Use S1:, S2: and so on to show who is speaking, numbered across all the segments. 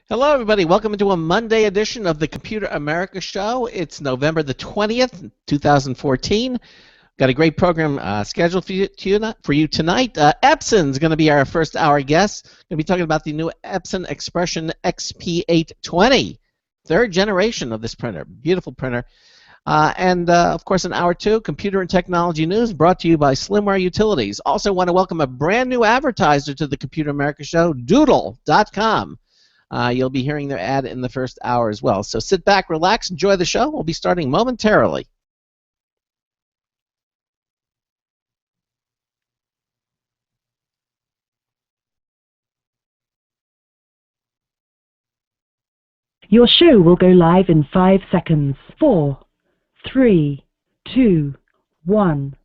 S1: Hello, everybody. Welcome to a Monday edition of the Computer America Show. It's November the 20th, 2014. Got a great program scheduled for you tonight. Epson's going to be our first hour guest. Going to be talking about the new Epson Expression XP820, third generation of this printer. Beautiful printer. Of course, in hour two, computer and technology news brought to you by Slimware Utilities. Also want to welcome a brand new advertiser to the Computer America Show, Doodle.com. You'll be hearing their ad in the first hour as well. So sit back, relax, enjoy the show. We'll be starting momentarily.
S2: Your show will go live in 5 seconds. 4, 3, 2, 1.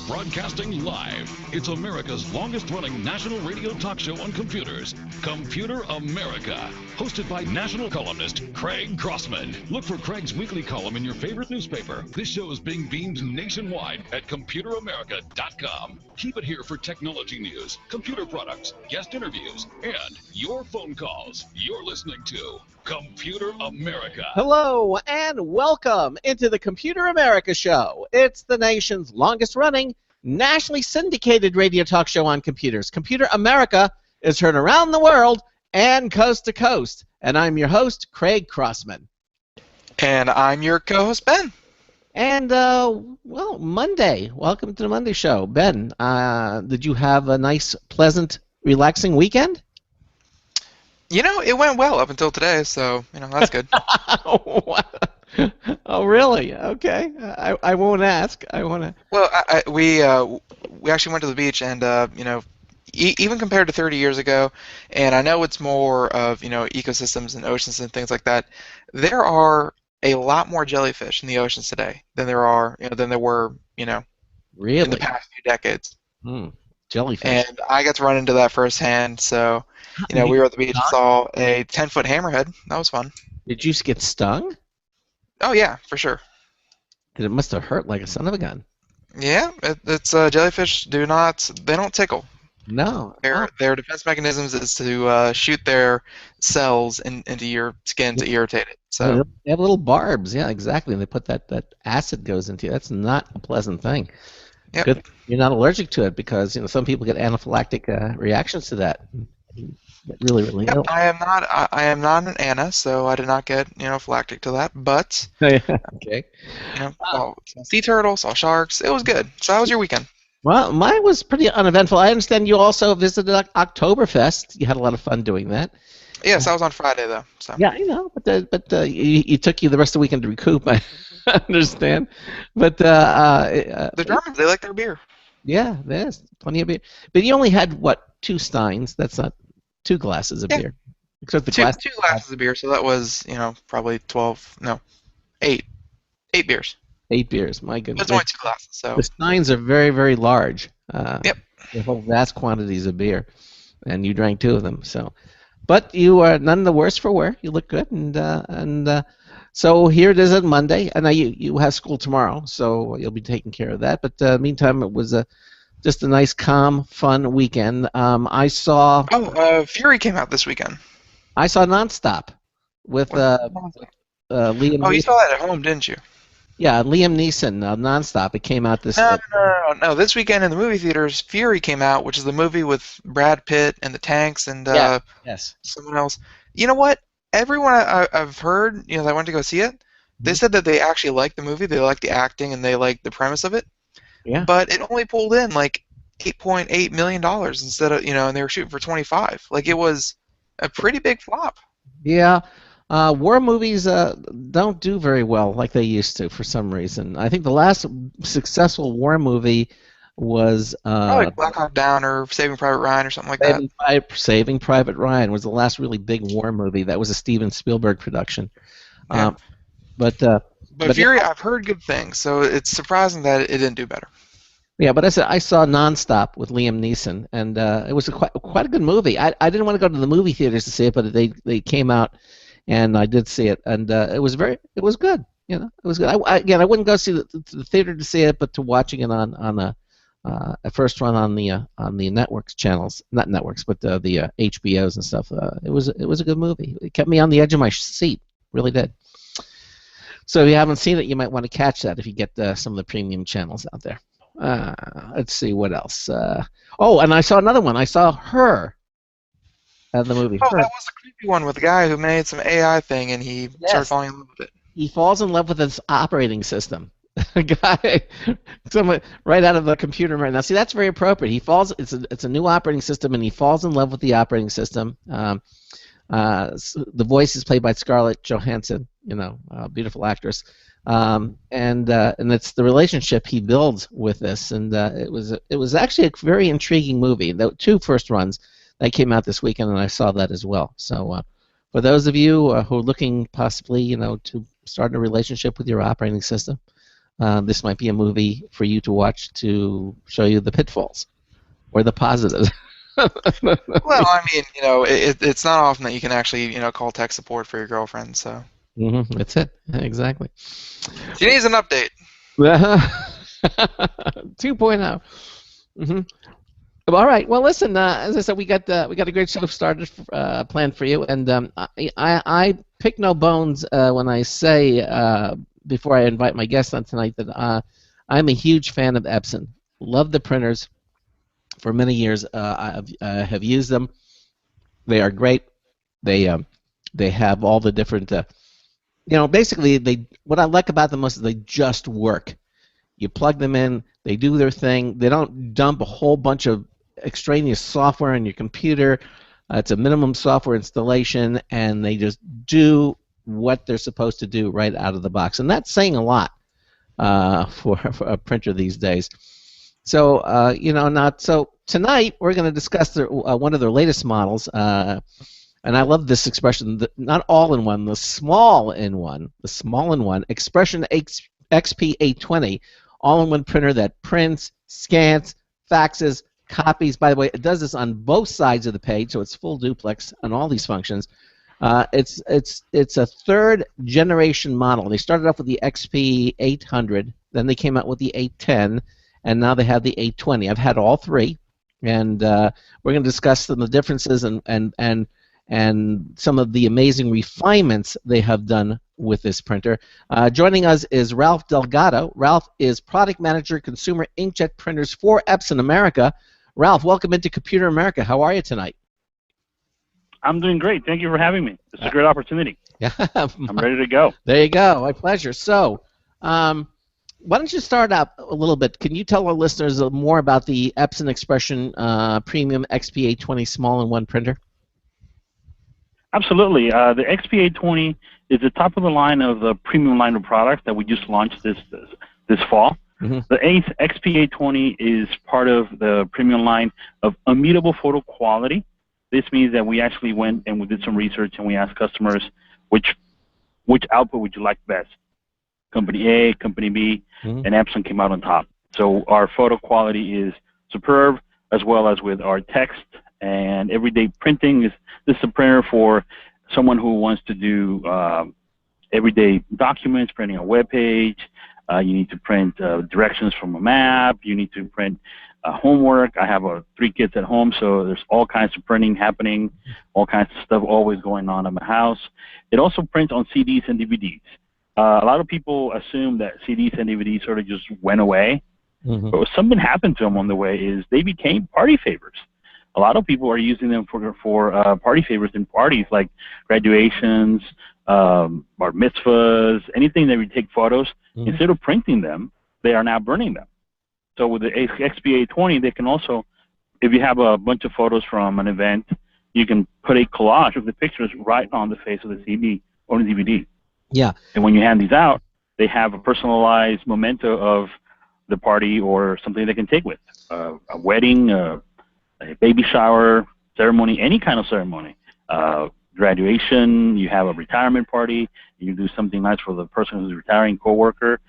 S3: Broadcasting live, it's America's longest-running national radio talk show on computers, Computer America, hosted by national columnist Craig Crossman. Look for Craig's weekly column in your favorite newspaper. This show is being beamed nationwide at ComputerAmerica.com. Keep it here for technology news, computer products, guest interviews, and your phone calls. You're listening to Computer America.
S1: Hello and welcome into the Computer America Show. It's the nation's longest-running, nationally syndicated radio talk show on computers. Computer America is heard around the world and coast to coast. And I'm your host, Craig Crossman.
S4: And I'm your co-host, Ben.
S1: And, well, Monday. Welcome to the Monday Show. Ben, did you have a nice, pleasant, relaxing weekend?
S4: You know, it went well up until today, so, that's good.
S1: Oh, really? Okay. I won't ask. I want to...
S4: Well, we actually went to the beach, and, even compared to 30 years ago, and I know it's more of, ecosystems and oceans and things like that, there are a lot more jellyfish in the oceans today than there were,
S1: really?
S4: in the past few decades.
S1: Jellyfish.
S4: And I got to run into that firsthand, so, we were at the beach and saw a 10-foot hammerhead. That was fun.
S1: Did you get stung?
S4: Oh, yeah, for sure.
S1: It must have hurt like a son of a gun.
S4: Yeah, it's jellyfish they don't tickle.
S1: No.
S4: Their defense mechanisms is to shoot their cells into your skin to irritate it. So
S1: they have little barbs. Yeah, exactly. And they put that acid goes into you. That's not a pleasant thing.
S4: Yep.
S1: Good. You're not allergic to it because some people get anaphylactic reactions to that. Get really, really ill.
S4: I am not an Anna, so I did not get phylactic to that. But
S1: okay.
S4: Saw sea turtles, saw sharks. It was good. So how was your weekend?
S1: Well, mine was pretty uneventful. I understand you also visited Oktoberfest. You had a lot of fun doing that.
S4: Yes, I was on Friday though. So.
S1: Yeah, but it took you the rest of the weekend to recoup. I understand. But
S4: the Germans, they like their beer.
S1: Yeah, there's plenty of beer. But you only had what, 2 steins? That's not 2 glasses of beer. Except the
S4: two glasses of beer. So that was probably 8 beers.
S1: 8 beers, my goodness.
S4: It's only 2 glasses, so.
S1: The steins are very, very large.
S4: Yep.
S1: They hold vast quantities of beer, and you drank 2 of them. So, but you are none the worse for wear. You look good, and so here it is on Monday. And now you have school tomorrow, so you'll be taking care of that. But meantime, it was just a nice, calm, fun weekend. I saw.
S4: Fury came out this weekend.
S1: I saw Nonstop with Liam.
S4: Oh, you saw that at home, didn't you?
S1: Yeah, Liam Neeson, Nonstop. It came out this.
S4: No. This weekend in the movie theaters, Fury came out, which is the movie with Brad Pitt and the tanks and
S1: yes.
S4: someone else. You know what? Everyone I've heard, that went to go see it, they said that they actually liked the movie, they liked the acting, and they liked the premise of it.
S1: Yeah.
S4: But it only pulled in like $8.8 million instead of, and they were shooting for 25. Like it was a pretty big flop.
S1: Yeah. War movies don't do very well like they used to for some reason. I think the last successful war movie was
S4: like Black Hawk Down or Saving Private Ryan or something like that.
S1: Saving Private Ryan was the last really big war movie. That was a Steven Spielberg production.
S4: Yeah.
S1: But
S4: Fury,
S1: yeah.
S4: I've heard good things, so it's surprising that it didn't do better.
S1: Yeah, but I saw Nonstop with Liam Neeson, and it was quite a good movie. I didn't want to go to the movie theaters to see it, but they came out, and I did see it, and it was good. It was good. I wouldn't go see the theater to see it, but to watching it on a first run on the networks channels, not networks, but the HBOs and stuff. It was a good movie. It kept me on the edge of my seat, really did. So if you haven't seen it, you might want to catch that if you get some of the premium channels out there. Let's see what else. Oh, and I saw another one. I saw Her. The movie
S4: Oh,
S1: Her.
S4: that was the creepy one with the guy who made some AI thing and he started falling in love with it.
S1: He falls in love with his operating system. A guy, someone right out of the computer right now. See, that's very appropriate. He falls. It's a new operating system, and he falls in love with the operating system. The voice is played by Scarlett Johansson. You know, beautiful actress. And it's the relationship he builds with this, and it was actually a very intriguing movie. The two first runs that came out this weekend, and I saw that as well. So, for those of you who are looking possibly, to start a relationship with your operating system, this might be a movie for you to watch to show you the pitfalls or the positives.
S4: Well, I mean, it's not often that you can actually, call tech support for your girlfriend. So.
S1: That's it. Exactly.
S4: She needs an update.
S1: 2.0. All right. Well, listen. As I said, we got a great show started planned for you, and I pick no bones when I say before I invite my guest on tonight that I'm a huge fan of Epson. Love the printers. For many years, I have used them. They are great. They have all the different. Basically, what I like about them most is they just work. You plug them in. They do their thing. They don't dump a whole bunch of extraneous software on your computer. It's a minimum software installation, and they just do what they're supposed to do right out of the box. And that's saying a lot for a printer these days. So, so tonight we're going to discuss one of their latest models. And I love this expression, not all in one, the small in one, Expression XP820, all-in-one printer that prints, scans, faxes, copies. By the way, it does this on both sides of the page, so it's full duplex on all these functions. It's a third generation model. They started off with the XP800, then they came out with the 810, and now they have the 820. I've had all three, and we're going to discuss some of the differences and some of the amazing refinements they have done with this printer. Joining us is Ralph Delgado. Ralph is Product Manager, Consumer Inkjet Printers for Epson America. Ralph, welcome into Computer America. How are you tonight?
S5: I'm doing great. Thank you for having me. It's a great opportunity.
S1: Yeah,
S5: I'm ready to go.
S1: There you go. My pleasure. So, why don't you start out a little bit? Can you tell our listeners more about the Epson Expression Premium XP820 small-in-one printer?
S5: Absolutely. The XP820 is the top of the line of the premium line of products that we just launched this fall. Mm-hmm. The XP820 is part of the premium line of immutable photo quality. This means that we actually went and we did some research and we asked customers which output would you like best. Company A, Company B, and Epson came out on top. So our photo quality is superb, as well as with our text and everyday printing. This is a printer for someone who wants to do everyday documents, printing a web page. You need to print directions from a map. You need to print homework. I have 3 kids at home, so there's all kinds of printing happening, all kinds of stuff always going on in my house. It also prints on CDs and DVDs. A lot of people assume that CDs and DVDs sort of just went away, but something happened to them on the way is they became party favors. A lot of people are using them for party favors in parties like graduations, bar mitzvahs, anything that we take photos. Instead of printing them, they are now burning them. So with the XP820, they can also, if you have a bunch of photos from an event, you can put a collage of the pictures right on the face of the CD or the DVD.
S1: Yeah.
S5: And when you hand these out, they have a personalized memento of the party or something they can take with. A wedding, a baby shower, ceremony, any kind of ceremony. Graduation, you have a retirement party, you do something nice for the person who's retiring, coworker,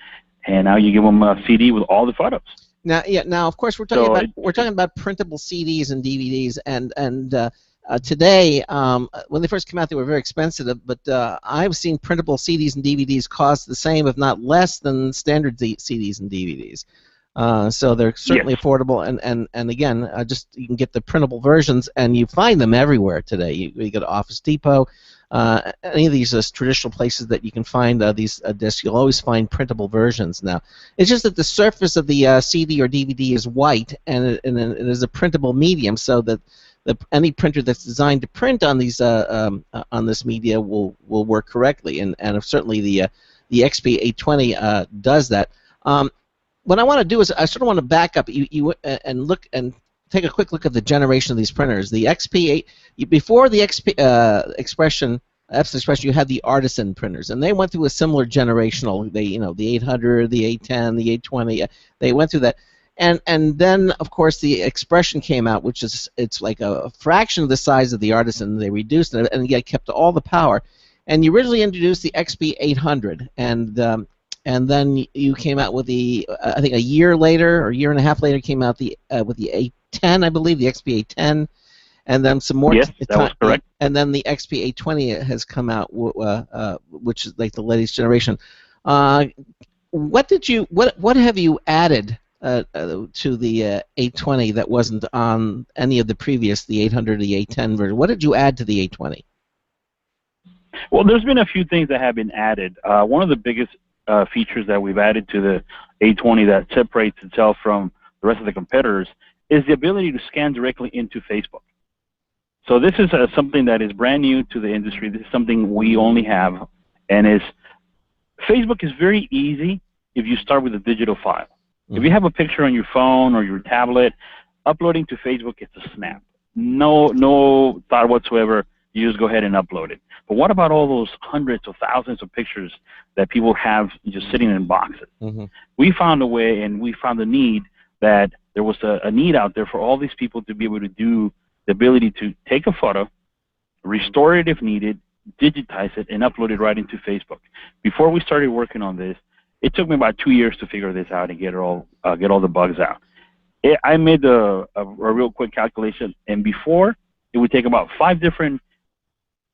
S5: and now you give them a CD with all the photos.
S1: Now, yeah. Now, of course, we're talking about printable CDs and DVDs, and today, when they first came out, they were very expensive. But I've seen printable CDs and DVDs cost the same, if not less, than standard CDs and DVDs. So they're certainly
S5: Yes.
S1: affordable, and again, just you can get the printable versions, and you find them everywhere today. You go to Office Depot, any of these traditional places that you can find these discs. You'll always find printable versions now. It's just that the surface of the CD or DVD is white, and it is a printable medium, so that any printer that's designed to print on these on this media will work correctly, and certainly the XP820 does that. What I want to do is I sort of want to back up and look and take a quick look at the generation of these printers. The XP8 before the XP Epson Expression, you had the Artisan printers, and they went through a similar generational. The 800, the 810, the 820. They went through that, and then of course the Expression came out, which is it's like a fraction of the size of the Artisan. They reduced it and yet kept all the power. And you originally introduced the XP800, and then you came out with the, I think a year later or a year and a half later, came out with the 810, I believe, the XP810, and then some more.
S5: Yes, that was correct.
S1: And then the XP820 has come out, which is like the latest generation. What have you added to the 820 that wasn't on any of the previous, the 800, the 810 version? What did you add to the 820?
S5: Well, there's been a few things that have been added. One of the biggest features that we've added to the 820 that separates itself from the rest of the competitors is the ability to scan directly into Facebook. So this is something that is brand new to the industry. This is something we only have, and Facebook is very easy if you start with a digital file. Mm-hmm. If you have a picture on your phone or your tablet, uploading to Facebook, it's a snap. No thought whatsoever. You just go ahead and upload it. But what about all those hundreds of thousands of pictures that people have just sitting in boxes? Mm-hmm. We found a way, and we found a need that there was a need out there for all these people to be able to do the ability to take a photo, restore it if needed, digitize it, and upload it right into Facebook. Before we started working on this, it took me about 2 years to figure this out and get all the bugs out. I made a real quick calculation, and before, it would take about 5 different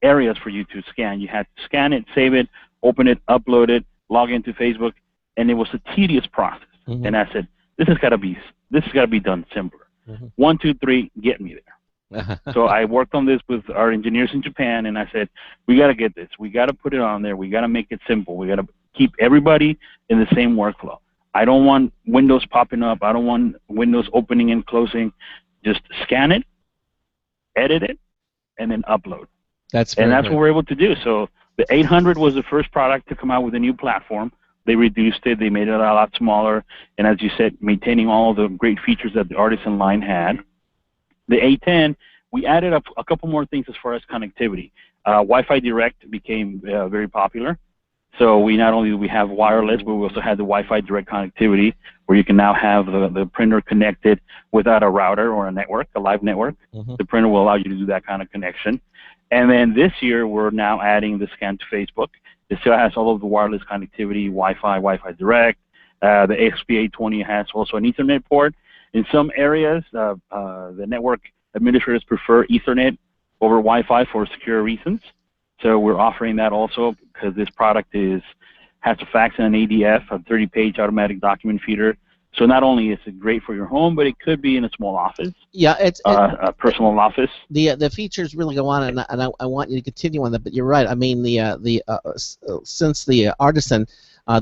S5: areas for you to scan. You had to scan it, save it, open it, upload it, log into Facebook, and it was a tedious process. Mm-hmm. And I said, this has got to be done simpler. Mm-hmm. 1, 2, 3, get me there. So I worked on this with our engineers in Japan, and I said, we got to get this. We got to put it on there. We got to make it simple. We got to keep everybody in the same workflow. I don't want windows popping up. I don't want windows opening and closing. Just scan it, edit it, and then upload. That's what we're able to do. So the 800 was the first product to come out with a new platform. They reduced it. They made it a lot smaller. And as you said, maintaining all the great features that the Artisan line had. The 810, we added up a couple more things as far as connectivity. Wi-Fi Direct became very popular. So we not only do we have wireless, but we also have the Wi-Fi Direct connectivity, where you can now have the printer connected without a router or a network, a live network. Mm-hmm. The printer will allow you to do that kind of connection. And then this year, we're now adding the scan to Facebook. It still has all of the wireless connectivity, Wi-Fi Direct. The XP820 has also an Ethernet port. In some areas, the network administrators prefer Ethernet over Wi-Fi for secure reasons. So we're offering that also, because this product has a fax and an ADF, a 30-page automatic document feeder. So not only is it great for your home, but it could be in a small office. Yeah, it's a personal office.
S1: The features really go on, and I want you to continue on that. But you're right. I mean, since the Artisan,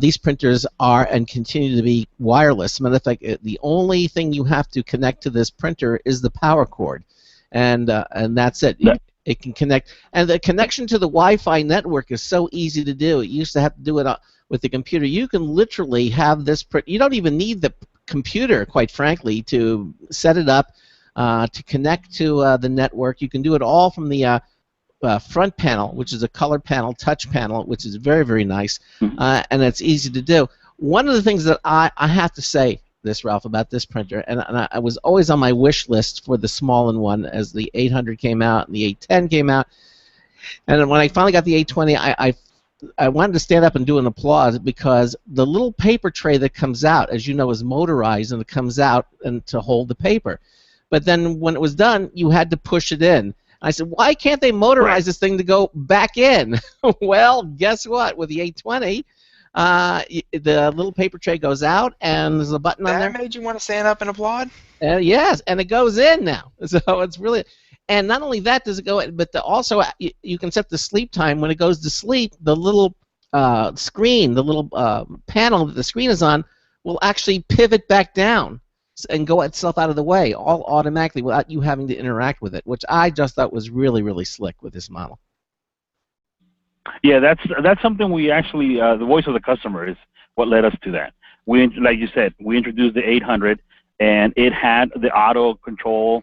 S1: these printers are and continue to be wireless. As a matter of fact, the only thing you have to connect to this printer is the power cord, and that's it. It can connect, and the connection to the Wi-Fi network is so easy to do. You used to have to do it with the computer. You can literally have this print. You don't even need the computer, quite frankly, to set it up, to connect to the network. You can do it all from the front panel, which is a color panel, touch panel, which is very, very nice, and it's easy to do. One of the things that I have to say this, Ralph, about this printer, and I was always on my wish list for the smaller one as the 800 came out and the 810 came out, and when I finally got the 820, I wanted to stand up and do an applause, because the little paper tray that comes out, as you know, is motorized, and it comes out and to hold the paper. But then when it was done, you had to push it in. I said, why can't they motorize this thing to go back in? Well, guess what? With the 820, The little paper tray goes out, and there's a button on there.
S4: That made you want to stand up and applaud?
S1: Yes, and it goes in now. So it's really, and not only that does it go in, but also you can set the sleep time. When it goes to sleep, the little screen, the little panel that the screen is on, will actually pivot back down and go itself out of the way, all automatically without you having to interact with it, which I just thought was really, really slick with this model.
S5: Yeah, that's something we actually, the voice of the customer is what led us to that. We, like you said, we introduced the 800, and it had the auto control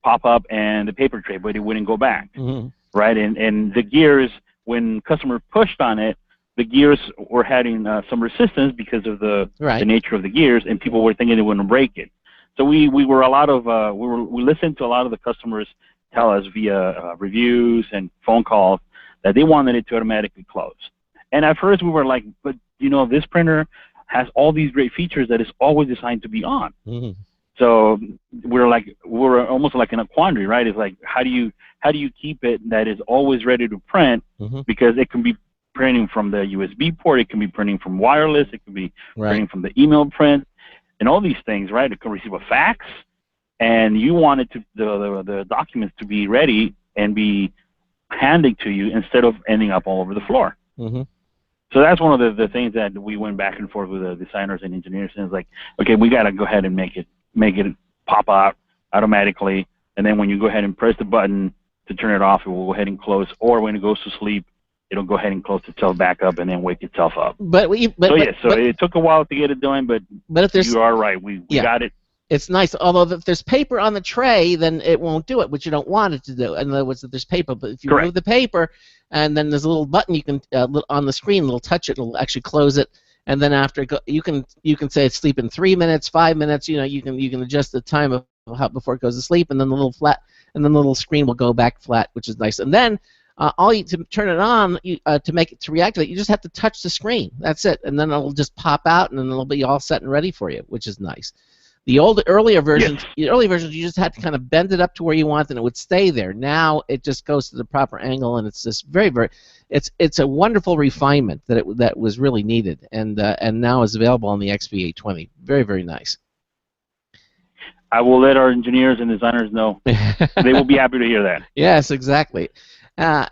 S5: pop up and the paper tray, but it wouldn't go back, right? And the gears, when customer pushed on it, the gears were having some resistance because of the nature of the gears, and people were thinking they wouldn't break it. So we listened to a lot of the customers tell us via reviews and phone calls that they wanted it to automatically close. And at first we were like, but this printer has all these great features that is always designed to be on. So we're almost like in a quandary, right? It's like, how do you keep it that is always ready to print, because it can be printing from the USB port, it can be printing from wireless, it can be printing from the email print, and all these things, right? It can receive a fax, and you want it to the documents to be ready and be handed to you instead of ending up all over the floor. So that's one of the things that we went back and forth with the designers and engineers, and it's like, okay, we got to go ahead and make it pop out automatically, and then when you go ahead and press the button to turn it off, it will go ahead and close, or when it goes to sleep, it'll go ahead and close itself back up and then wake itself up. So it took a while to get it done, but if you are right, we got it.
S1: It's nice, although if there's paper on the tray, then it won't do it, which you don't want it to do. In other words, if there's paper, but if you remove the paper, and then there's a little button you can on the screen, it'll touch it, it'll actually close it, and then after you can say it's sleep in 3 minutes, 5 minutes. You can adjust the time of how before it goes to sleep, and then the little screen will go back flat, which is nice. And then to turn it on, to reactivate, you just have to touch the screen. That's it, and then it'll just pop out, and then it'll be all set and ready for you, which is nice. The earlier versions, you just had to kind of bend it up to where you want, and it would stay there. Now it just goes to the proper angle, and it's just very, very. It's a wonderful refinement that was really needed, and now is available on the XP820. Very, very nice.
S5: I will let our engineers and designers know. They will be happy to hear that.
S1: Yes, exactly. Now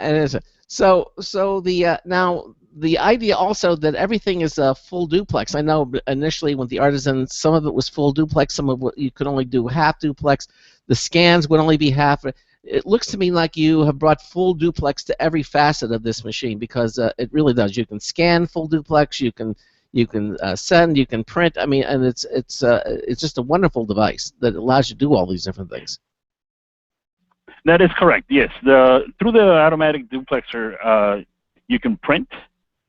S1: the idea also that everything is a full duplex. I know initially with the Artisan, some of it was full duplex, some of it you could only do half duplex. The scans would only be half. It looks to me like you have brought full duplex to every facet of this machine, because it really does. You can scan full duplex, you can send, you can print. I mean, and it's just a wonderful device that allows you to do all these different things.
S5: That is correct. Yes, through the automatic duplexer, you can print.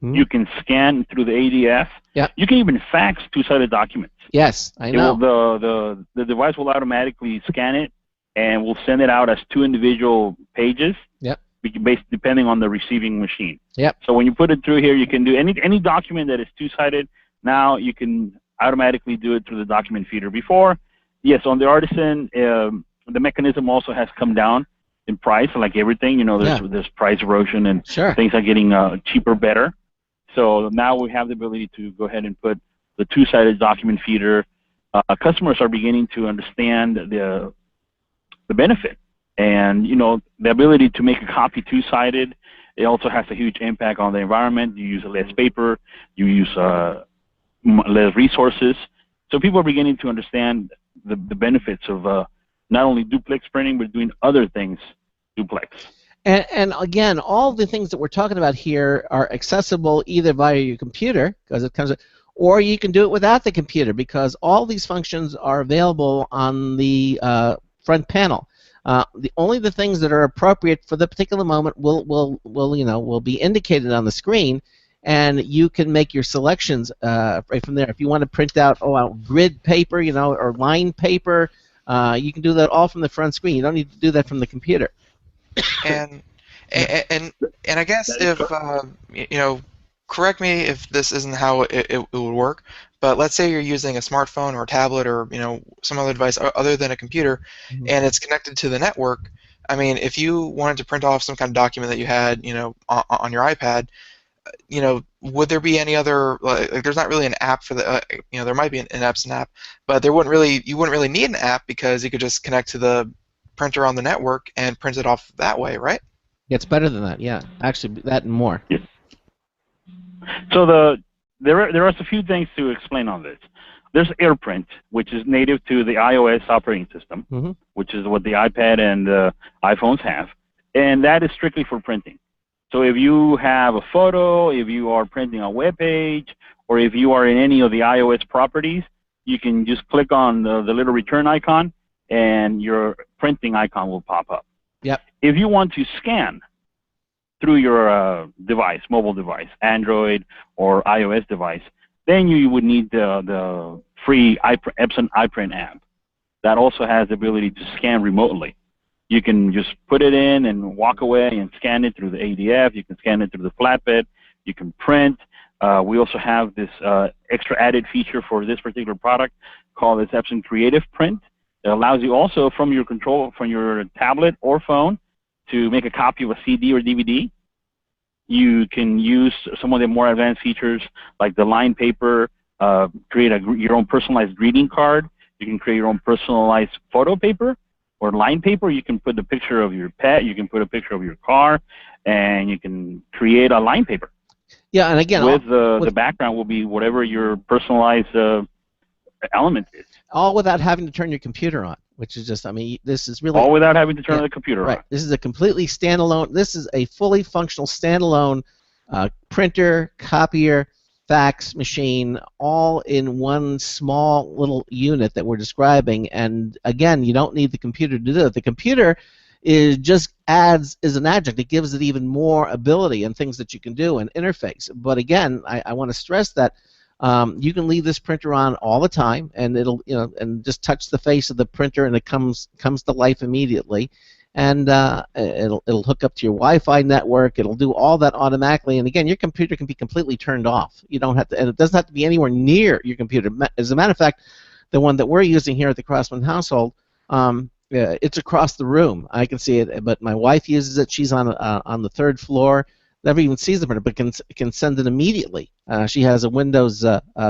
S5: You can scan through the ADF.
S1: Yeah.
S5: You can even fax two-sided documents.
S1: Yes, I know.
S5: The device will automatically scan it and will send it out as two individual pages.
S1: Yep.
S5: Based depending on the receiving machine.
S1: Yep.
S5: So when you put it through here, you can do any document that is two-sided. Now you can automatically do it through the document feeder. Before, yes, on the Artisan, the mechanism also has come down in price, like everything. There's price erosion, and things are getting cheaper, better. So now we have the ability to go ahead and put the two-sided document feeder. Customers are beginning to understand the benefit, and the ability to make a copy two-sided. It also has a huge impact on the environment. You use less paper, you use less resources. So people are beginning to understand the benefits of not only duplex printing, but doing other things duplex.
S1: And again, all the things that we're talking about here are accessible either via your computer, because it comes, or you can do it without the computer, because all these functions are available on the front panel. The things that are appropriate for the particular moment will be indicated on the screen, and you can make your selections right from there. If you want to print out grid paper, or line paper, you can do that all from the front screen. You don't need to do that from the computer.
S4: And I guess if correct me if this isn't how it would work, but let's say you're using a smartphone or a tablet or some other device other than a computer, and it's connected to the network. I mean, if you wanted to print off some kind of document that you had on your iPad, would there be any other, like there's not really an app for the, there might be an Epson app, but you wouldn't really need an app because you could just connect to the printer on the network and print it off that way, right?
S1: It's better than that, yeah. Actually, that and more.
S5: Yeah. So there are a few things to explain on this. There's AirPrint, which is native to the iOS operating system, which is what the iPad and iPhones have, and that is strictly for printing. So if you have a photo, if you are printing a web page, or if you are in any of the iOS properties, you can just click on the little return icon, and your printing icon will pop up.
S1: Yep.
S5: If you want to scan through your device, mobile device, Android or iOS device, then you would need the free Epson iPrint app. That also has the ability to scan remotely. You can just put it in and walk away and scan it through the ADF. You can scan it through the flatbed. You can print. We also have this extra added feature for this particular product called this Epson Creative Print. It allows you also from your tablet or phone to make a copy of a CD or DVD. You can use some of the more advanced features like the line paper, create your own personalized greeting card. You can create your own personalized photo paper or line paper. You can put a picture of your pet. You can put a picture of your car, and you can create a line paper.
S1: Yeah, and again,
S5: with the background will be whatever your personalized element is.
S1: All without having to turn your computer on, which is just, I mean, this is really...
S5: All without having to turn the computer on.
S1: This is a completely standalone, this is a fully functional standalone printer, copier, fax machine, all in one small little unit that we're describing. And again, you don't need the computer to do it. The computer is an adjunct. It gives it even more ability and things that you can do and interface. But again, I want to stress that you can leave this printer on all the time, and it'll, and just touch the face of the printer, and it comes to life immediately. And it'll hook up to your Wi-Fi network. It'll do all that automatically. And again, your computer can be completely turned off. You don't have to, and it doesn't have to be anywhere near your computer. As a matter of fact, the one that we're using here at the Crossman household, it's across the room. I can see it, but my wife uses it. She's on the third floor. Never even sees the printer, but can send it immediately. She has a Windows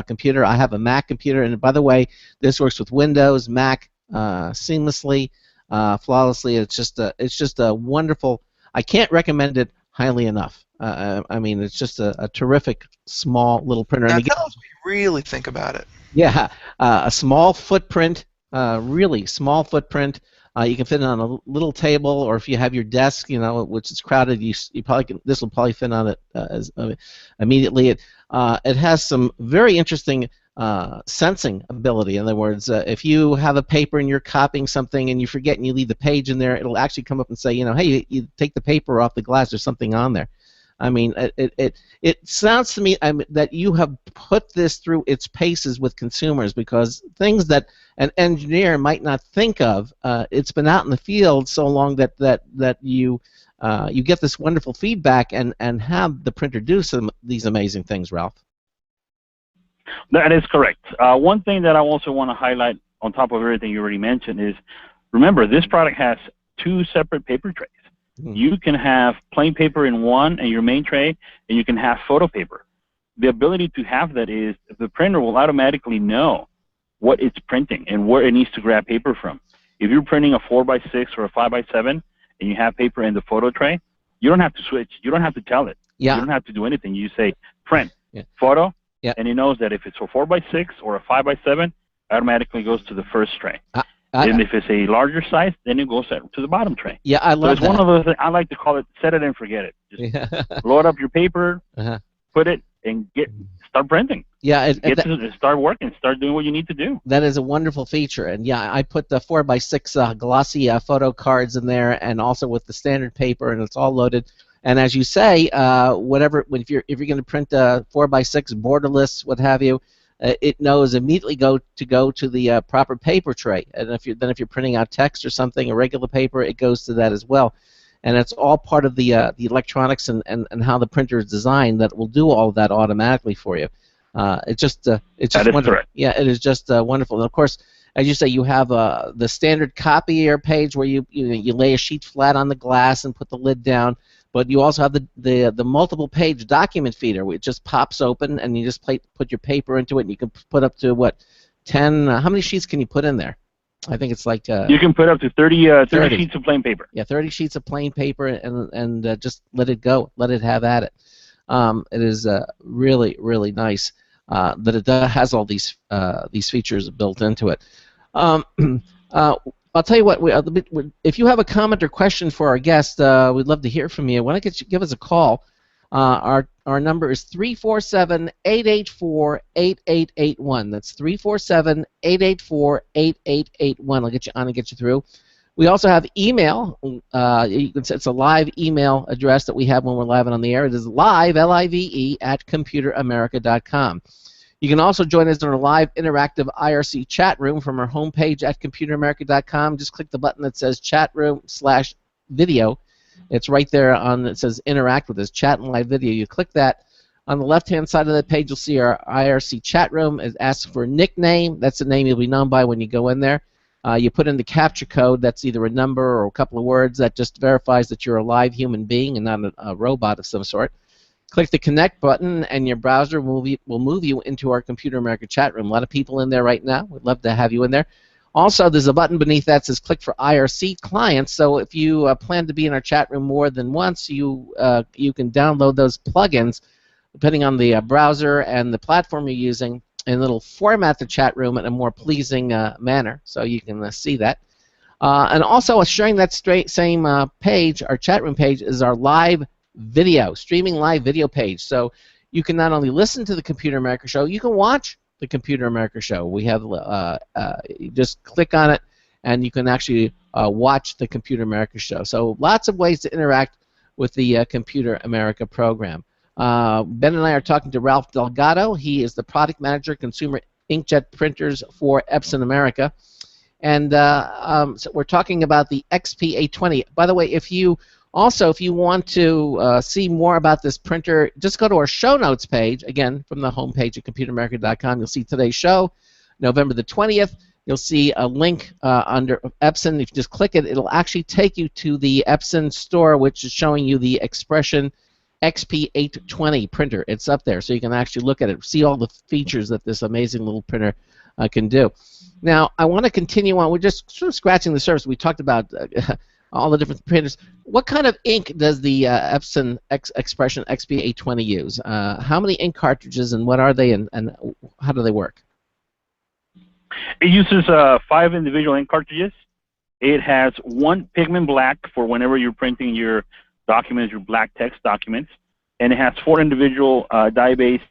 S1: computer. I have a Mac computer, and by the way, this works with Windows, Mac seamlessly. Flawlessly. It's just a wonderful. I can't recommend it highly enough. I mean, it's just a terrific small little printer.
S4: Now tell us what you really think about it.
S1: Yeah, a small footprint, really small footprint. You can fit it on a little table, or if you have your desk, which is crowded, you probably can. This will probably fit on it immediately. It has some very interesting sensing ability. In other words, if you have a paper and you're copying something and you forget and you leave the page in there, it'll actually come up and say, hey, you take the paper off the glass. There's something on there. I mean, it sounds to me that you have put this through its paces with consumers, because things that an engineer might not think of, it's been out in the field so long that you get this wonderful feedback and have the printer do these amazing things, Ralph.
S5: That is correct. One thing that I also want to highlight on top of everything you already mentioned is, remember, this product has two separate paper trays. You can have plain paper in one and your main tray, and you can have photo paper. The ability to have that is the printer will automatically know what it's printing and where it needs to grab paper from. If you're printing a 4x6 or a 5x7 and you have paper in the photo tray, you don't have to switch. You don't have to tell it.
S1: Yeah.
S5: You don't have to do anything. You say print, photo, and it knows that if it's a 4x6 or a 5x7, automatically goes to the first tray. And if it's a larger size, then it goes to the bottom tray.
S1: Yeah, I love that.
S5: So it's one of those things, I like to call it set it and forget it. Just load up your paper, put it, and start printing.
S1: Yeah,
S5: start working, start doing what you need to do.
S1: That is a wonderful feature. And yeah, I put the 4x6 glossy photo cards in there, and also with the standard paper, and it's all loaded. And as you say, if you're going to print a 4x6 borderless, what have you, it knows immediately go to the proper paper tray. And if you're printing out text or something, a regular paper, it goes to that as well. And it's all part of the electronics and how the printer is designed that will do all of that automatically for you. It's just wonderful.
S5: Correct.
S1: Yeah, it is just wonderful. And of course, as you say, you have the standard copier page where you lay a sheet flat on the glass and put the lid down. but you also have the multiple page document feeder, where it just pops open and you just put your paper into it, and you can put up to what, 10? How many sheets can you put in there? I think it's like
S5: you can put up to 30 sheets of plain paper.
S1: Yeah, 30 sheets of plain paper, and just let it go, let it have at it. It is really, really nice that it has all these features built into it. I'll tell you what. If you have a comment or question for our guest, we'd love to hear from you. Why don't you give us a call? Our number is 347-884-8881. That's 347-884-8881. I'll get you on and get you through. We also have email. It's a live email address that we have when we're live and on the air. It is live, L-I-V-E, at computeramerica.com. You can also join us in our live interactive IRC chat room from our homepage at computeramerica.com. Just click the button that says chat room/video. It's right there it says interact with us, chat and live video. You click that. On the left-hand side of the page, you'll see our IRC chat room. It asks for a nickname. That's the name you'll be known by when you go in there. You put in the captcha code. That's either a number or a couple of words that just verifies that you're a live human being and not a robot of some sort. Click the connect button, and your browser will move you into our Computer America chat room. A lot of people in there right now. We'd love to have you in there. Also, there's a button beneath that says click for IRC clients. So if you plan to be in our chat room more than once, you can download those plugins depending on the browser and the platform you're using, and it'll format the chat room in a more pleasing manner, so you can see that. And also, sharing that same page, our chat room page, is our live video, streaming live video page. So you can not only listen to the Computer America Show, you can watch the Computer America Show. We have you just click on it, and you can actually watch the Computer America Show. So lots of ways to interact with the Computer America program. Ben and I are talking to Ralph Delgado. He is the product manager, consumer inkjet printers for Epson America. And so we're talking about the XP820. By the way, if you want to see more about this printer, just go to our show notes page, again, from the homepage at computeramerica.com. You'll see today's show, November the 20th. You'll see a link under Epson. If you just click it, it'll actually take you to the Epson store, which is showing you the Expression XP820 printer. It's up there, so you can actually look at it, see all the features that this amazing little printer can do. Now, I want to continue on. We're just sort of scratching the surface. We talked about all the different printers. What kind of ink does the Epson Expression XP820 use? How many ink cartridges, and what are they, and how do they work?
S5: It uses 5 individual ink cartridges. It has 1 pigment black for whenever you're printing your documents, your black text documents, and it has 4 individual dye-based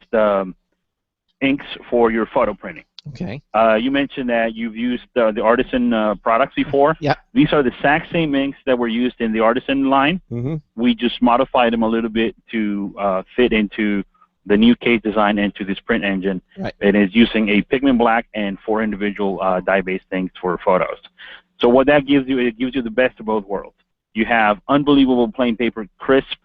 S5: inks for your photo printing.
S1: Okay.
S5: You mentioned that you've used the Artisan products before.
S1: Yeah.
S5: These are the exact same inks that were used in the Artisan line.
S1: Mm-hmm.
S5: We just modified them a little bit to fit into the new case design into this print engine.
S1: Right.
S5: It is using a pigment black and 4 individual dye-based inks for photos. So what that gives you, it gives you the best of both worlds. You have unbelievable plain paper, crisp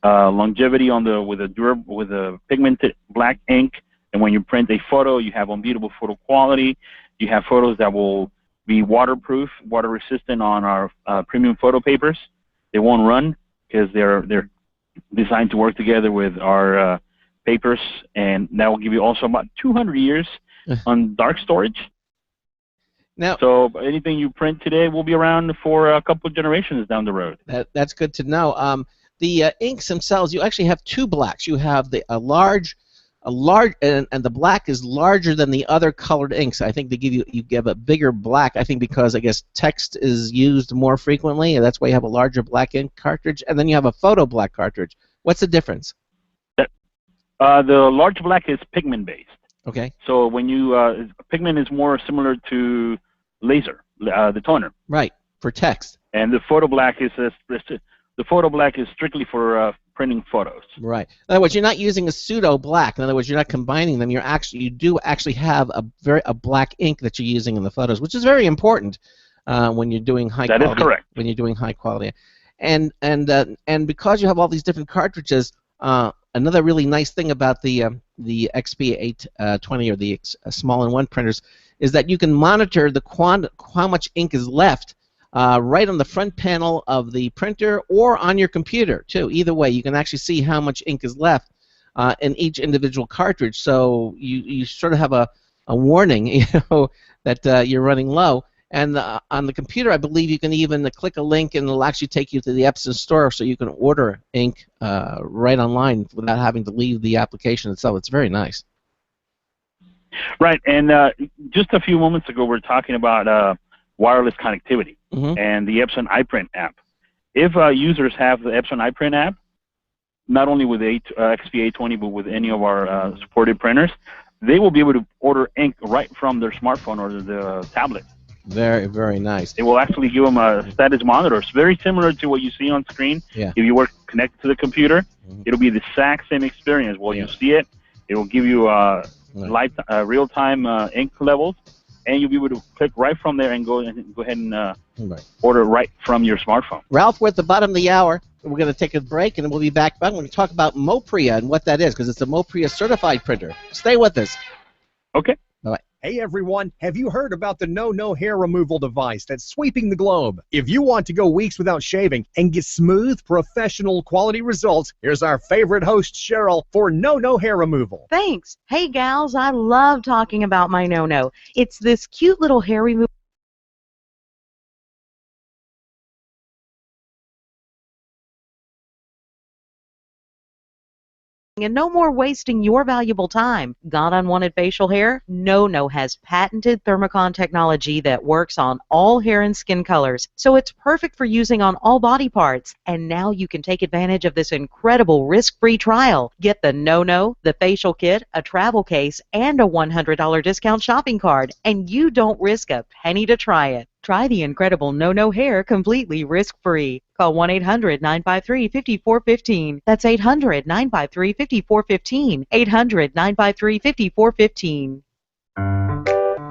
S5: longevity on with a pigmented black ink, and when you print a photo, you have unbeatable photo quality. You have photos that will be waterproof, water resistant on our premium photo papers. They won't run because they're designed to work together with our papers, and that will give you also about 200 years on dark storage.
S1: Now,
S5: so anything you print today will be around for a couple of generations down the road.
S1: That's good to know. The inks themselves, you actually have 2 blacks. You have a large, and the black is larger than the other colored inks. I think they give a bigger black. I think because I guess text is used more frequently, and that's why you have a larger black ink cartridge. And then you have a photo black cartridge. What's the difference?
S5: The large black is pigment based.
S1: Okay.
S5: So when you pigment is more similar to laser, the toner.
S1: Right, for text.
S5: And the photo black is strictly for printing photos.
S1: Right. In other words, you're not using a pseudo black. In other words, you're not combining them. You do actually have a black ink that you're using in the photos, which is very important when you're doing high quality.
S5: That is correct.
S1: When you're doing high quality, and because you have all these different cartridges, another really nice thing about the XP820 or the small-in-one printers is that you can monitor how much ink is left right on the front panel of the printer or on your computer, too. Either way, you can actually see how much ink is left in each individual cartridge. So you sort of have a warning, that you're running low. And on the computer, I believe you can even click a link and it'll actually take you to the Epson store so you can order ink right online without having to leave the application itself. It's very nice.
S5: Right, and just a few moments ago we were talking about wireless connectivity and the Epson iPrint app. If users have the Epson iPrint app, not only with the XP820 but with any of our supported printers, they will be able to order ink right from their smartphone or the tablet.
S1: Very, very nice.
S5: It will actually give them a status monitor. It's very similar to what you see on screen.
S1: Yeah.
S5: If you were connected to the computer, it'll be the exact same experience. Well, you see it. It will give you real-time ink levels, and you'll be able to click right from there and go ahead and order right from your smartphone.
S1: Ralph, we're at the bottom of the hour. We're going to take a break, and then we'll be back. We're going to talk about Mopria and what that is, because it's a Mopria certified printer. Stay with us.
S5: Okay.
S1: Bye-bye.
S6: Hey everyone, have you heard about the No hair removal device that's sweeping the globe? If you want to go weeks without shaving and get smooth, professional quality results, here's our favorite host, Cheryl, for No hair removal.
S7: Thanks. Hey gals, I love talking about my No. It's this cute little hair removal. And no more wasting your valuable time. Got unwanted facial hair? No has patented Thermocon technology that works on all hair and skin colors, so it's perfect for using on all body parts. And now you can take advantage of this incredible risk-free trial. Get the No, the facial kit, a travel case, and a $100 discount shopping card, and you don't risk a penny to try it. Try the incredible No hair completely risk-free. Call 1-800-953-5415. That's 800-953-5415. 800-953-5415.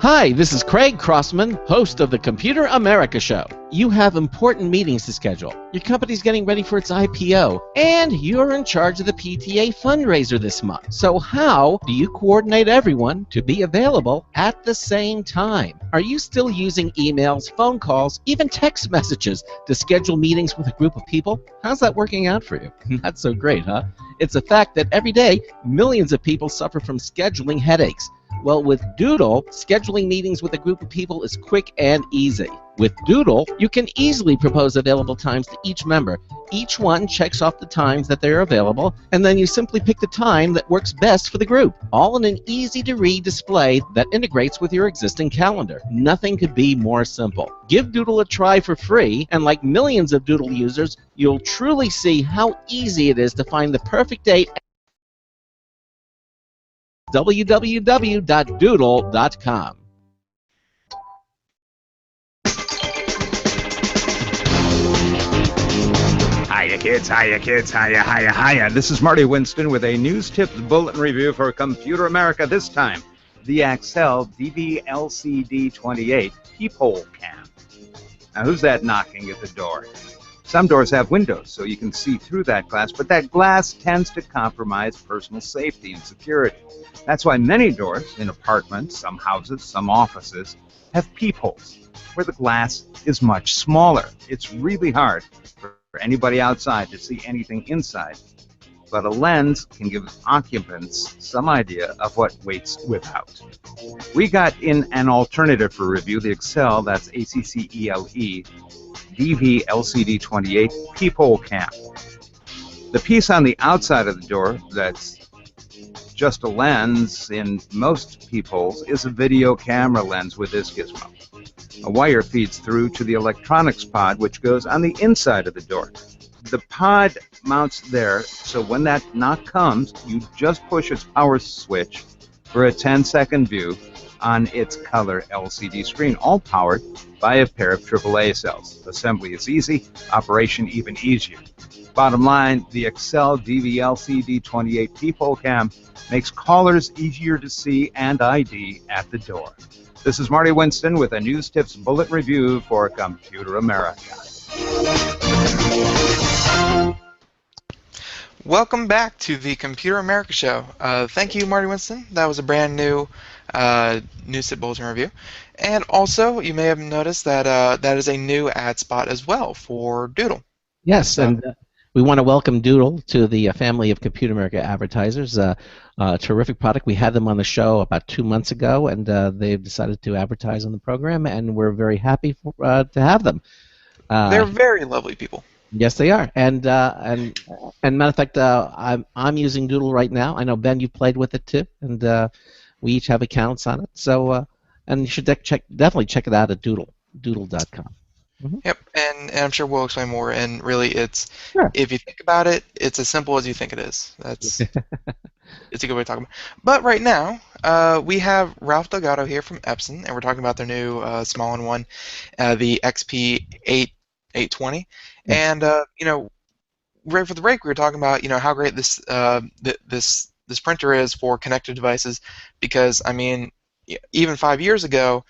S1: Hi, this is Craig Crossman, host of the Computer America Show. You have important meetings to schedule. Your company's getting ready for its IPO, and you're in charge of the PTA fundraiser this month. So how do you coordinate everyone to be available at the same time? Are you still using emails, phone calls, even text messages to schedule meetings with a group of people? How's that working out for you? Not so great, huh? It's a fact that every day, millions of people suffer from scheduling headaches. Well, with Doodle, scheduling meetings with a group of people is quick and easy. With Doodle, you can easily propose available times to each member. Each one checks off the times that they're available, and then you simply pick the time that works best for the group, all in an easy-to-read display that integrates with your existing calendar. Nothing could be more simple. Give Doodle a try for free, and like millions of Doodle users, you'll truly see how easy it is to find the perfect date. www.doodle.com.
S8: Hiya kids, hiya. This is Marty Winston with a News Tips Bulletin Review for Computer America. This time, the Excel DV-LCD28 Peephole Cam. Now who's that knocking at the door? Some doors have windows, so you can see through that glass, but that glass tends to compromise personal safety and security. That's why many doors in apartments, some houses, some offices, have peepholes, where the glass is much smaller. It's really hard for anybody outside to see anything inside, but a lens can give occupants some idea of what waits without. We got in an alternative for review, the Excel, that's ACCELE, DV-LCD28 Peephole Cam. The piece on the outside of the door that's just a lens in most peepholes is a video camera lens with this gizmo. A wire feeds through to the electronics pod, which goes on the inside of the door. The pod mounts there, so when that knock comes, you just push its power switch for a 10-second view on its color LCD screen, all powered by a pair of AAA cells. Assembly is easy, operation even easier. Bottom line, the Excel DV-LCD28 Peephole Cam makes callers easier to see and ID at the door. This is Marty Winston with a News Tips Bullet Review for Computer America.
S4: Welcome back to the Computer America Show. Thank you, Marty Winston. That was a brand new News Tip Bulletin Review. And also, you may have noticed that that is a new ad spot as well for Doodle.
S1: Yes,
S4: So,
S1: and we want to welcome Doodle to the family of Computer America advertisers. Terrific product. We had them on the show about 2 months ago, and they've decided to advertise on the program, and we're very happy to have them.
S4: they're very lovely people.
S1: Yes, they are. And matter of fact, I'm using Doodle right now. I know Ben, you played with it too, and we each have accounts on it. So and you should definitely check it out at doodle.com. Mm-hmm.
S4: Yep, and I'm sure we'll explain more. And really, it's
S1: Sure.
S4: if you think about it, it's as simple as you think it is. That's it's a good way to talk about it. But right now, we have Ralph Delgado here from Epson, and we're talking about their new small one, the XP820.
S1: Yes.
S4: And you know, right for the break, we were talking about how great this this printer is for connected devices, because I mean, even 5 years ago,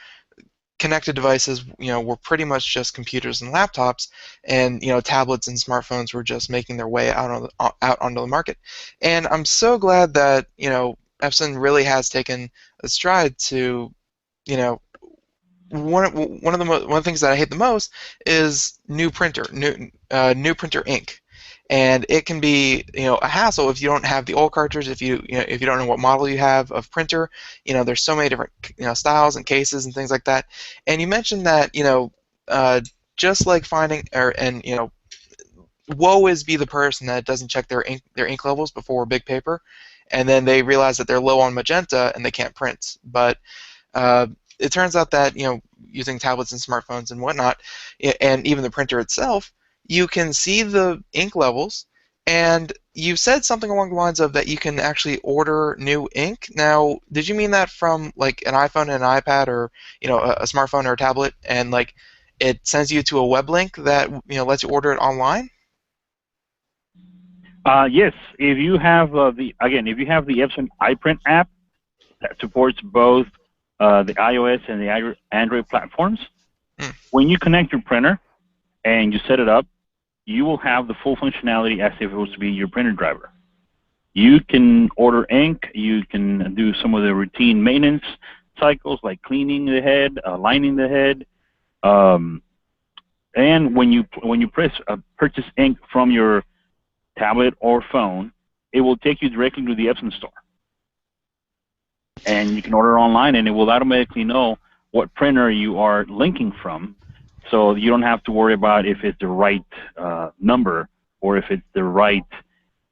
S4: connected devices, were pretty much just computers and laptops, and tablets and smartphones were just making their way out onto the market. And I'm so glad that Epson really has taken a stride to, one of the things that I hate the most is new printer ink. And it can be, a hassle if you don't have the old cartridge. If you don't know what model you have of printer, there's so many different, styles and cases and things like that. And you mentioned that, just like woe is be the person that doesn't check their ink levels before big paper, and then they realize that they're low on magenta and they can't print. But it turns out that using tablets and smartphones and whatnot, and even the printer itself, you can see the ink levels, and you said something along the lines of that you can actually order new ink. Now, did you mean that from like an iPhone and an iPad, or a smartphone or a tablet, and like it sends you to a web link that lets you order it online?
S5: Yes, if you have the Epson iPrint app that supports both the iOS and the Android platforms, when you connect your printer and you set it up, you will have the full functionality as if it was to be your printer driver. You can order ink. You can do some of the routine maintenance cycles like cleaning the head, lining the head, and when you purchase ink from your tablet or phone, it will take you directly to the Epson store. And you can order online, and it will automatically know what printer you are linking from, so you don't have to worry about if it's the right number, or if it's the right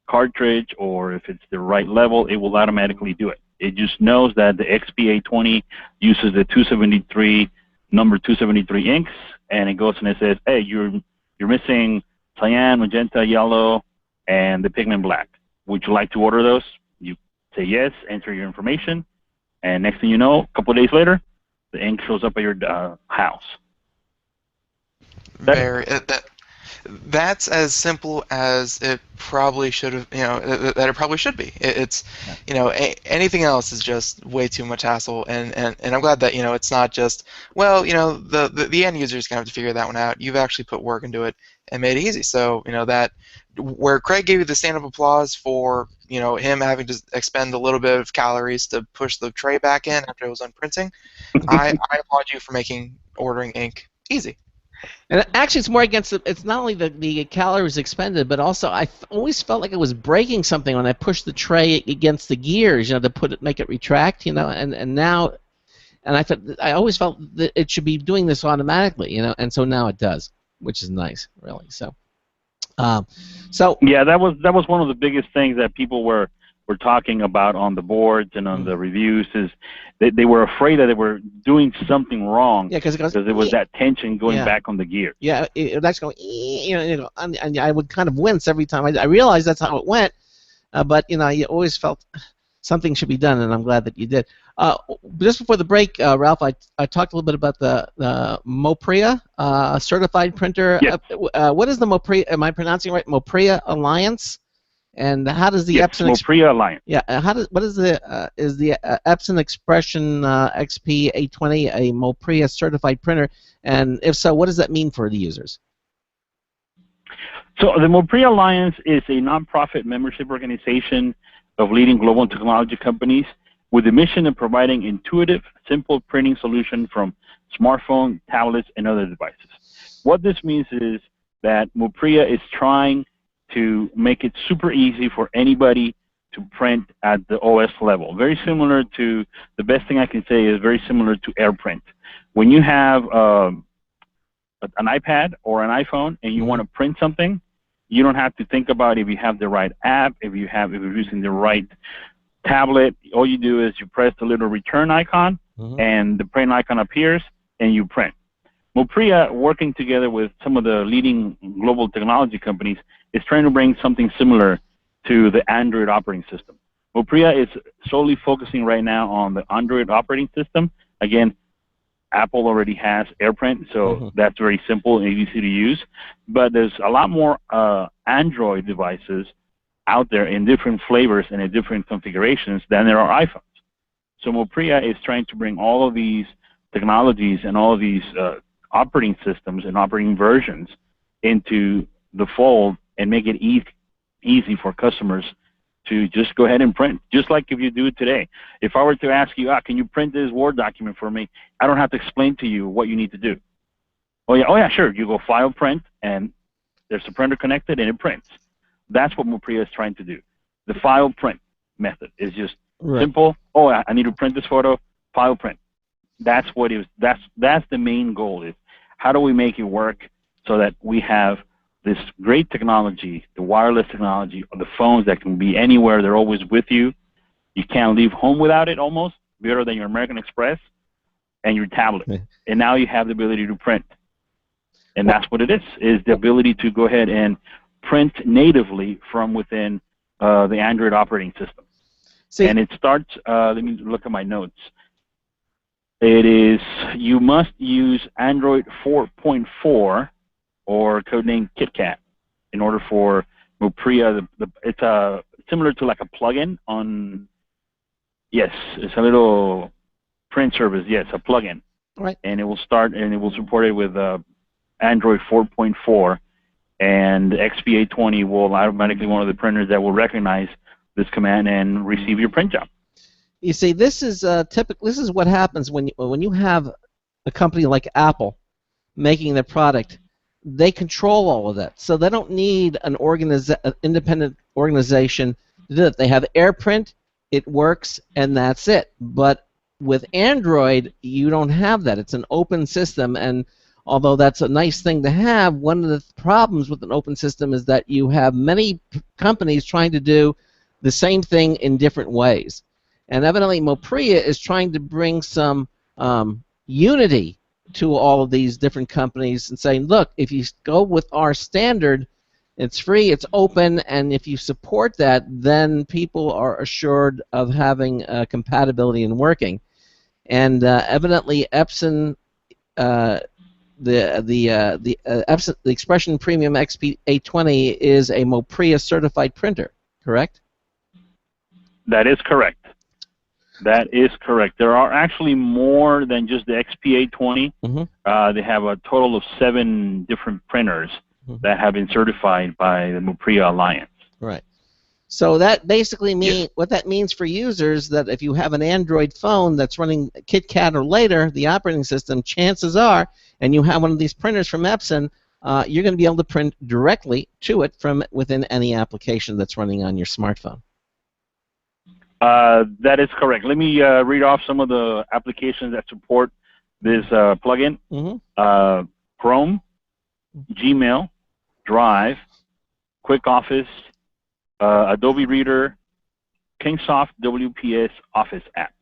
S5: cartridge, or if it's the right level. It will automatically do it. It just knows that the XP820 uses the 273, number 273 inks, and it goes and it says, hey, you're missing cyan, magenta, yellow, and the pigment black. Would you like to order those? You say yes, enter your information, and next thing you know, a couple of days later, the ink shows up at your house.
S4: That's as simple as it probably should have. That it probably should be. It's anything else is just way too much hassle. And I'm glad that it's not just, well, the end user is gonna have to figure that one out. You've actually put work into it and made it easy. So that where Craig gave you the stand-up applause for him having to expend a little bit of calories to push the tray back in after it was unprinting, I applaud you for making ordering ink easy.
S1: And actually, it's more against it's not only the calories expended, but also I always felt like I was breaking something when I pushed the tray against the gears, to make it retract, and now, and I always felt that it should be doing this automatically, and so now it does, which is nice, really. So
S5: yeah, that was one of the biggest things that people were talking about on the boards and on the reviews, is they were afraid that they were doing something wrong, because it was that tension going back on the gear.
S1: Yeah, it actually go, and I would kind of wince every time. I realized that's how it went, but you always felt something should be done, and I'm glad that you did. Just before the break, Ralph, I talked a little bit about the Mopria certified printer.
S5: Yes.
S1: What is the Mopria? Am I pronouncing it right? Mopria Alliance. And how does the Epson
S5: Mopria Alliance?
S1: Yeah. What is the Epson Expression XP820 a Mopria certified printer? And if so, what does that mean for the users?
S5: So the Mopria Alliance is a nonprofit membership organization of leading global technology companies, with the mission of providing intuitive, simple printing solution from smartphone, tablets, and other devices. What this means is that Mopria is trying to make it super easy for anybody to print at the OS level. Very similar to, the best thing I can say is very similar to AirPrint. When you have an iPad or an iPhone and you want to print something, you don't have to think about if you have the right app, if you're using the right tablet. All you do is you press the little return icon, and the print icon appears, and you print. Mopria, working together with some of the leading global technology companies, is trying to bring something similar to the Android operating system. Mopria is solely focusing right now on the Android operating system. Again, Apple already has AirPrint, so that's very simple and easy to use. But there's a lot more Android devices out there in different flavors and in different configurations than there are iPhones. So Mopria is trying to bring all of these technologies and all of these operating systems and operating versions into the fold and make it easy for customers to just go ahead and print, just like if you do it today. If I were to ask you, can you print this Word document for me? I don't have to explain to you what you need to do. Oh yeah, sure. You go File, Print, and there's a printer connected, and it prints. That's what Mopria is trying to do. The File, Print method is just simple. Oh, I need to print this photo. File, Print. That's what it is. That's the main goal. Is how do we make it work so that we have this great technology, the wireless technology, or the phones that can be anywhere, they're always with you. You can't leave home without it, almost, better than your American Express and your tablet. And now you have the ability to print. And that's what it is the ability to go ahead and print natively from within the Android operating system. And it starts, let me look at my notes. It is, you must use Android 4.4 or codename KitKat in order for Mopria. It's similar to like a plugin on, yes, it's a little print service, yes, a plugin.
S1: Right.
S5: And it will start, and it will support it with Android 4.4, and XP820 will automatically one of the printers that will recognize this command and receive your print job.
S1: You see, this is typical. This is what happens when you have a company like Apple making their product. They control all of that, so they don't need an independent organization to do it. They have AirPrint, it works, and that's it. But with Android, you don't have that. It's an open system, and although that's a nice thing to have, one of the problems with an open system is that you have many companies trying to do the same thing in different ways. And evidently, Mopria is trying to bring some unity to all of these different companies and saying, look, if you go with our standard, it's free, it's open, and if you support that, then people are assured of having compatibility and working. And evidently, Epson, the Expression Premium XP820 is a Mopria certified printer, correct?
S5: That is correct. That is correct. There are actually more than just the XP820. They have a total of 7 different printers that have been certified by the Mopria Alliance.
S1: Right. So that basically means what that means for users, that if you have an Android phone that's running KitKat or later, the operating system, chances are, and you have one of these printers from Epson, you're going to be able to print directly to it from within any application that's running on your smartphone.
S5: That is correct. Let me read off some of the applications that support this plugin. Chrome, Gmail, Drive, Quick Office, Adobe Reader, Kingsoft WPS Office app.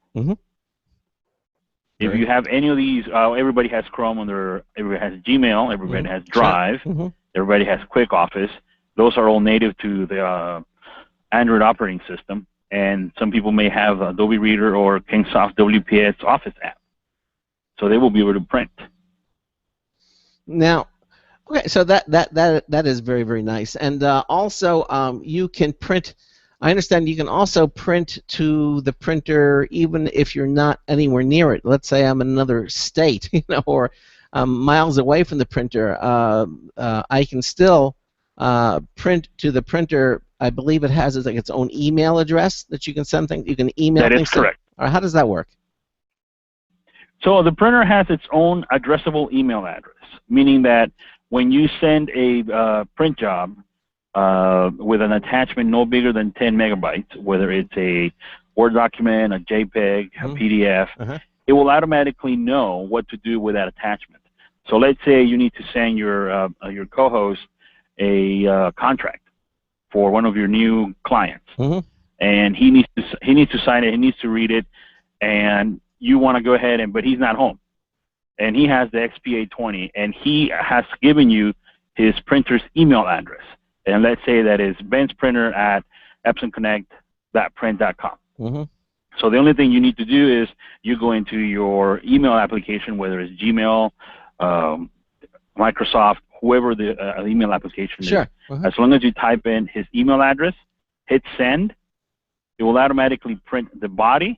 S5: If you have any of these, everybody has Chrome everybody has Gmail, everybody has Drive, everybody has Quick Office. Those are all native to the Android operating system. And some people may have Adobe Reader or Kingsoft WPS Office app. So they will be able to print.
S1: Now, okay, so that is very, very nice. And also, you can print, I understand you can also print to the printer even if you're not anywhere near it. Let's say I'm in another state, or miles away from the printer. I can still print to the printer. I believe it has its own email address that you can send things. You can email things.
S5: That is correct.
S1: Or how does that work?
S5: So the printer has its own addressable email address, meaning that when you send a print job with an attachment no bigger than 10 megabytes, whether it's a Word document, a JPEG, a PDF, it will automatically know what to do with that attachment. So let's say you need to send your co-host a contract for one of your new clients, and he needs to sign it, he needs to read it, and you want to go ahead but he's not home, and he has the XP820, and he has given you his printer's email address, and let's say that is Ben's printer at epsonconnect.print.com. So the only thing you need to do is you go into your email application, whether it's Gmail, Microsoft, whoever the email application is. As long as you type in his email address, hit send, it will automatically print the body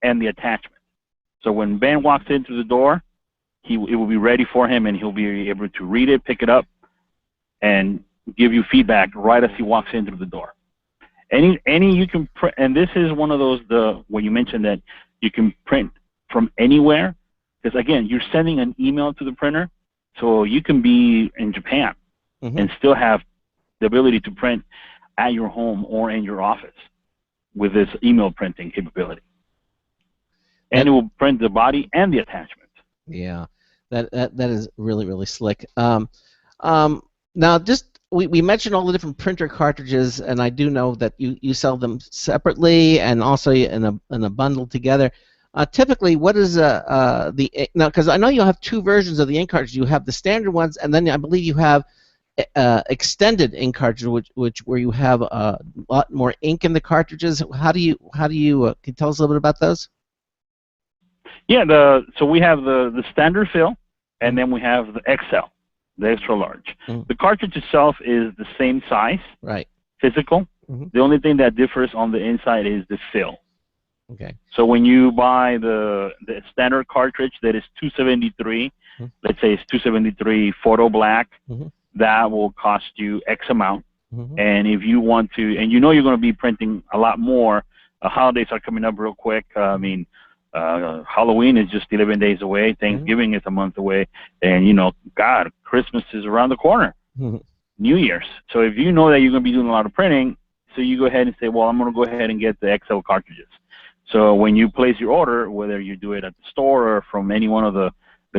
S5: and the attachment. So when Ben walks in through the door, it will be ready for him, and he'll be able to read it, pick it up, and give you feedback right as he walks in through the door. Any you can print, and this is one of those when you mentioned that you can print from anywhere, because again, you're sending an email to the printer, so you can be in Japan and still have the ability to print at your home or in your office with this email printing capability. And it will print the body and the attachment.
S1: Yeah, that is really, really slick. Now, just we mentioned all the different printer cartridges, and I do know that you sell them separately and also in a bundle together. Typically, what is now? Because I know you have two versions of the ink cartridge. You have the standard ones, and then I believe you have extended ink cartridge, where you have a lot more ink in the cartridges. How do you can you tell us a little bit about those?
S5: Yeah, so we have the standard fill, and then we have the XL, the extra large. The cartridge itself is the same size, physical. The only thing that differs on the inside is the fill.
S1: Okay.
S5: So when you buy the standard cartridge that is 273, let's say it's 273 photo black, that will cost you X amount. And if you want to, and you know you're going to be printing a lot more, holidays are coming up real quick. I mean, Halloween is just 11 days away. Thanksgiving is a month away. And, God, Christmas is around the corner. New Year's. So if you know that you're going to be doing a lot of printing, so you go ahead and say, well, I'm going to go ahead and get the XL cartridges. So when you place your order, whether you do it at the store or from any one of the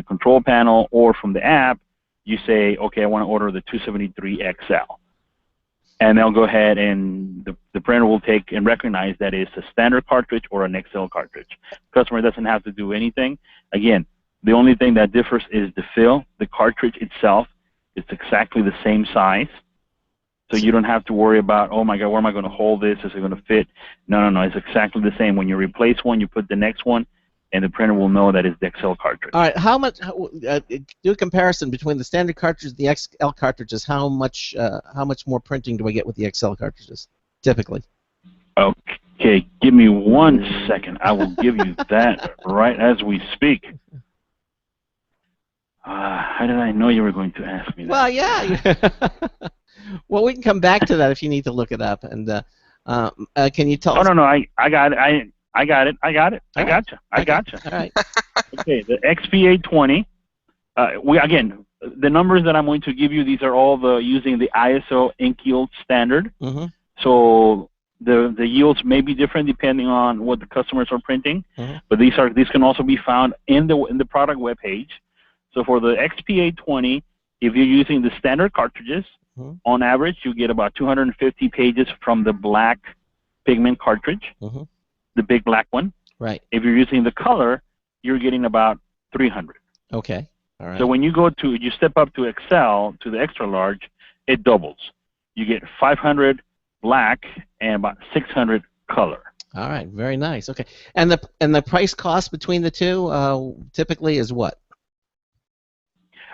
S5: control panel or from the app, you say, okay, I want to order the 273 XL. And they'll go ahead and the printer will take and recognize that it's a standard cartridge or an XL cartridge. Customer doesn't have to do anything. Again, the only thing that differs is the fill. The cartridge itself is exactly the same size. So you don't have to worry about, oh my God, where am I going to hold this? Is it going to fit? No. It's exactly the same. When you replace one, you put the next one, and the printer will know that it's the XL cartridge.
S1: All right. Do a comparison between the standard cartridge and the XL cartridges. How much more printing do I get with the XL cartridges, typically?
S5: Okay. Give me 1 second. I will give you that right as we speak. How did I know you were going to ask me that?
S1: Well, yeah. Well, we can come back to that if you need to look it up. And can you tell us?
S5: No. I got it. I got it. I got you.
S1: All right.
S5: Okay, the XP820. Again, the numbers that I'm going to give you, these are all using the ISO ink yield standard. So the yields may be different depending on what the customers are printing, but these can also be found in the product web page. So for the XP820, if you're using the standard cartridges, on average you get about 250 pages from the black pigment cartridge, the big black one.
S1: Right.
S5: If you're using the color, you're getting about 300.
S1: Okay. All right.
S5: So when you step up to XL, to the extra large, it doubles. You get 500 black and about 600 color.
S1: All right. Very nice. Okay. And the price cost between the two typically is what?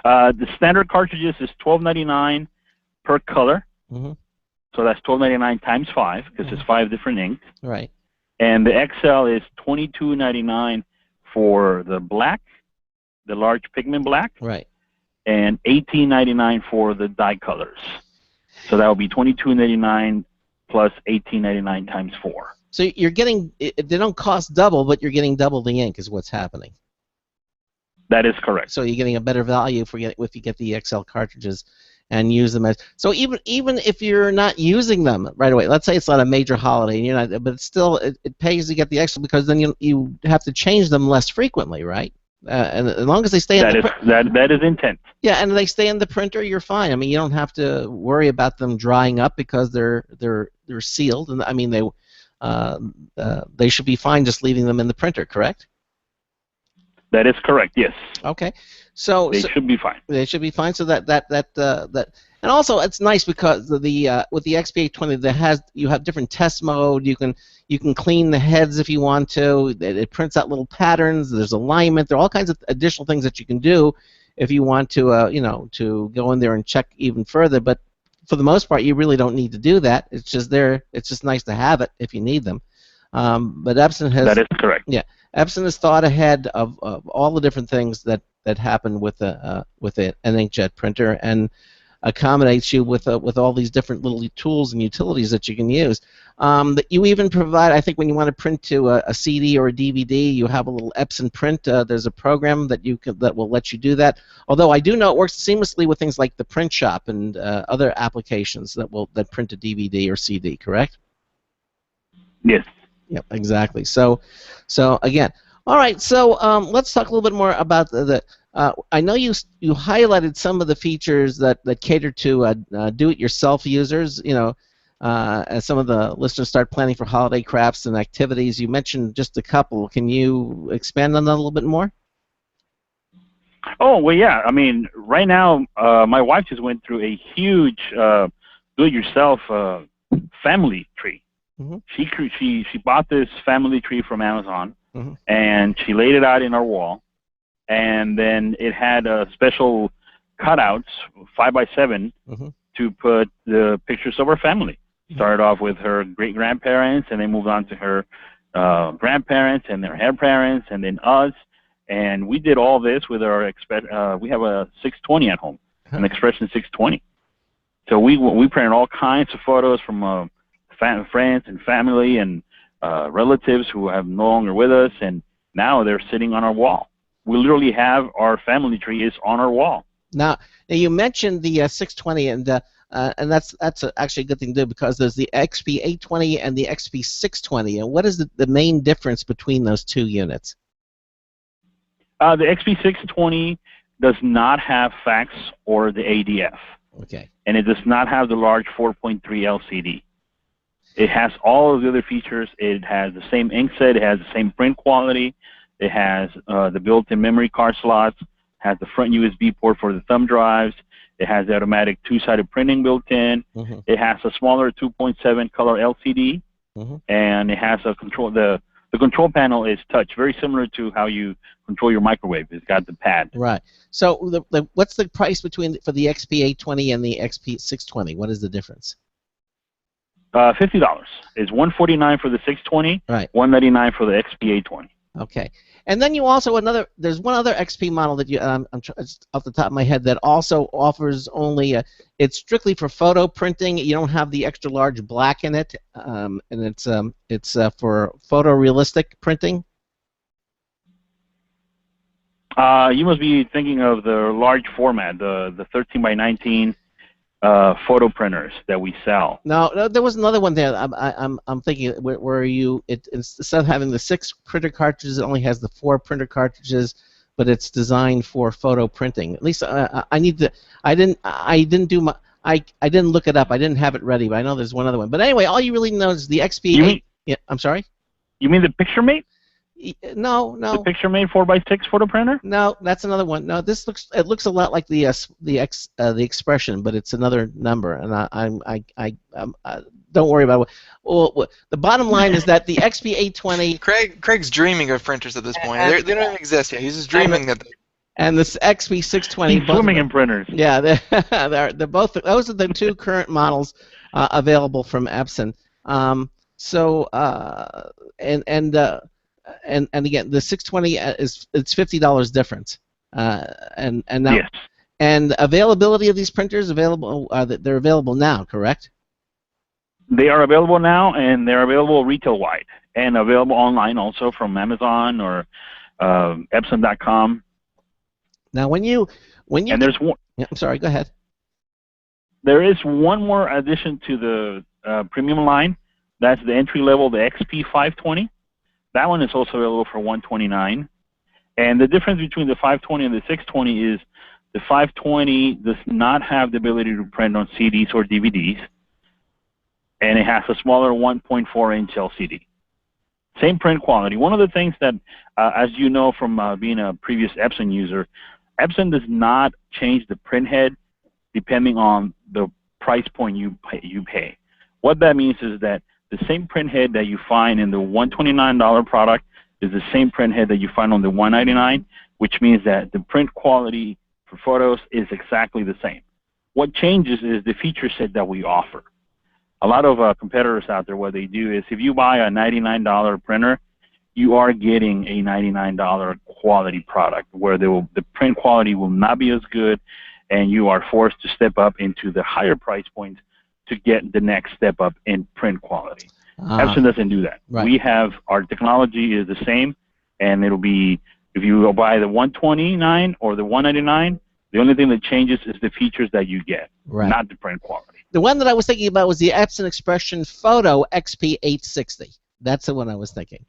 S5: The standard cartridges is $12.99 per color. So that's $12.99 times 5 because it's 5 different inks.
S1: Right.
S5: And the XL is $22.99 for the black, the large pigment black.
S1: Right.
S5: And $18.99 for the dye colors. So that would be $22.99 plus $18.99 times 4.
S1: So you're getting, they don't cost double, but you're getting double the ink is what's happening.
S5: That is correct.
S1: So you're getting a better value if you get the XL cartridges and use them as. So even if you're not using them right away, let's say it's not a major holiday, and you're not, but it's still it pays to get the XL because then you have to change them less frequently, right? And as long as they stay in
S5: that is intent.
S1: Yeah, and they stay in the printer, you're fine. I mean, you don't have to worry about them drying up because they're sealed, and I mean they should be fine just leaving them in the printer, correct?
S5: That is correct. Yes.
S1: Okay. So
S5: they should be fine.
S1: They should be fine. So that and also it's nice because with the XP820 you have different test mode. You can clean the heads if you want to. It prints out little patterns. There's alignment. There are all kinds of additional things that you can do if you want to to go in there and check even further. But for the most part, you really don't need to do that. It's just there. It's just nice to have it if you need them. But Epson has.
S5: That is correct.
S1: Yeah. Epson has thought ahead of all the different things that happen with an inkjet printer and accommodates you with all these different little tools and utilities that you can use. That you even provide, I think, when you want to print to a CD or a DVD, you have a little Epson print. There's a program that will let you do that. Although I do know it works seamlessly with things like the Print Shop and other applications that print a DVD or CD. Correct?
S5: Yes.
S1: Yep, exactly. So again, all right. So let's talk a little bit more about I know you highlighted some of the features that cater to do-it-yourself users. As some of the listeners start planning for holiday crafts and activities, you mentioned just a couple. Can you expand on that a little bit more?
S5: Oh well, yeah. I mean, right now, my wife just went through a huge do-it-yourself family tree.
S1: Mm-hmm.
S5: She bought this family tree from Amazon,
S1: mm-hmm.
S5: and she laid it out in our wall, and then it had special cutouts 5x7
S1: mm-hmm.
S5: to put the pictures of her family. Mm-hmm. Started off with her great grandparents, and then moved on to her grandparents and their parents, and then us. And we did all this with our we have a 620 at home, an Expression 620. So we printed all kinds of photos from friends and family and relatives who have no longer with us, and now they're sitting on our wall. We literally have our family tree is on our wall.
S1: Now you mentioned the 620, and that's actually a good thing to do because there's the XP820 and the XP620. And what is the main difference between those two units?
S5: The XP620 does not have fax or the ADF.
S1: Okay. And
S5: it does not have the large 4.3 LCD. It has all of the other features. It has the same ink set. It has the same print quality. It has the built-in memory card slots. Has the front USB port for the thumb drives. It has the automatic two-sided printing built in.
S1: Mm-hmm.
S5: It has a smaller 2.7 color LCD,
S1: mm-hmm.
S5: and it has a control. The control panel is touch, very similar to how you control your microwave. It's got the pad.
S1: Right. So what's the price for the XP820 and the XP620? What is the difference?
S5: $50 is $149 for the 620,
S1: right?
S5: $199 for the XP820.
S1: Okay, and then you also there's one other XP model that I'm just off the top of my head that also offers only it's strictly for photo printing. You don't have the extra large black in it, and it's for photorealistic printing.
S5: You must be thinking of the large format, the 13 by 19. Photo printers that we sell.
S1: No, there was another one there. I'm thinking where instead of having the 6 printer cartridges, it only has the 4 printer cartridges, but it's designed for photo printing. At least I didn't look it up. I didn't have it ready, but I know there's one other one. But anyway, all you really know is the XP8. Yeah, I'm sorry.
S5: You mean the PictureMate?
S1: No.
S5: The PictureMate 4x6 photo printer?
S1: No, that's another one. No, it looks a lot like the Expression, but it's another number, and I don't worry about it. Well, the bottom line is that the XP820.
S4: Craig's dreaming of printers at this point. They don't even exist yet. He's just dreaming that.
S1: And this XP620.
S5: He's swimming in printers.
S1: Yeah, they're both. Those are the 2 current models available from Epson. And again, the 620 it's $50 difference, and now
S5: yes.
S1: And availability of these printers they're available now, correct?
S5: They are available now, and they're available retail-wide, and available online also from Amazon or Epson.com.
S1: Now, when you
S5: and there's one.
S1: Yeah, I'm sorry. Go ahead.
S5: There is one more addition to the premium line. That's the entry level, the XP520. That one is also available for $129. And the difference between the 520 and the 620 is the 520 does not have the ability to print on CDs or DVDs, and it has a smaller 1.4-inch LCD. Same print quality. One of the things that, as you know from being a previous Epson user, Epson does not change the print head depending on the price point you pay. What that means is that the same print head that you find in the $129 product is the same print head that you find on the $199, which means that the print quality for photos is exactly the same. What changes is the feature set that we offer. A lot of competitors out there, what they do is if you buy a $99 printer, you are getting a $99 quality product where the print quality will not be as good, and you are forced to step up into the higher price points to get the next step up in print quality. Epson doesn't do that.
S1: Right.
S5: We have, our technology is the same, and it'll be, if you go buy the 129 or the 199, the only thing that changes is the features that you get, not the print quality.
S1: The one that I was thinking about was the Epson Expression Photo XP860. That's the one I was thinking.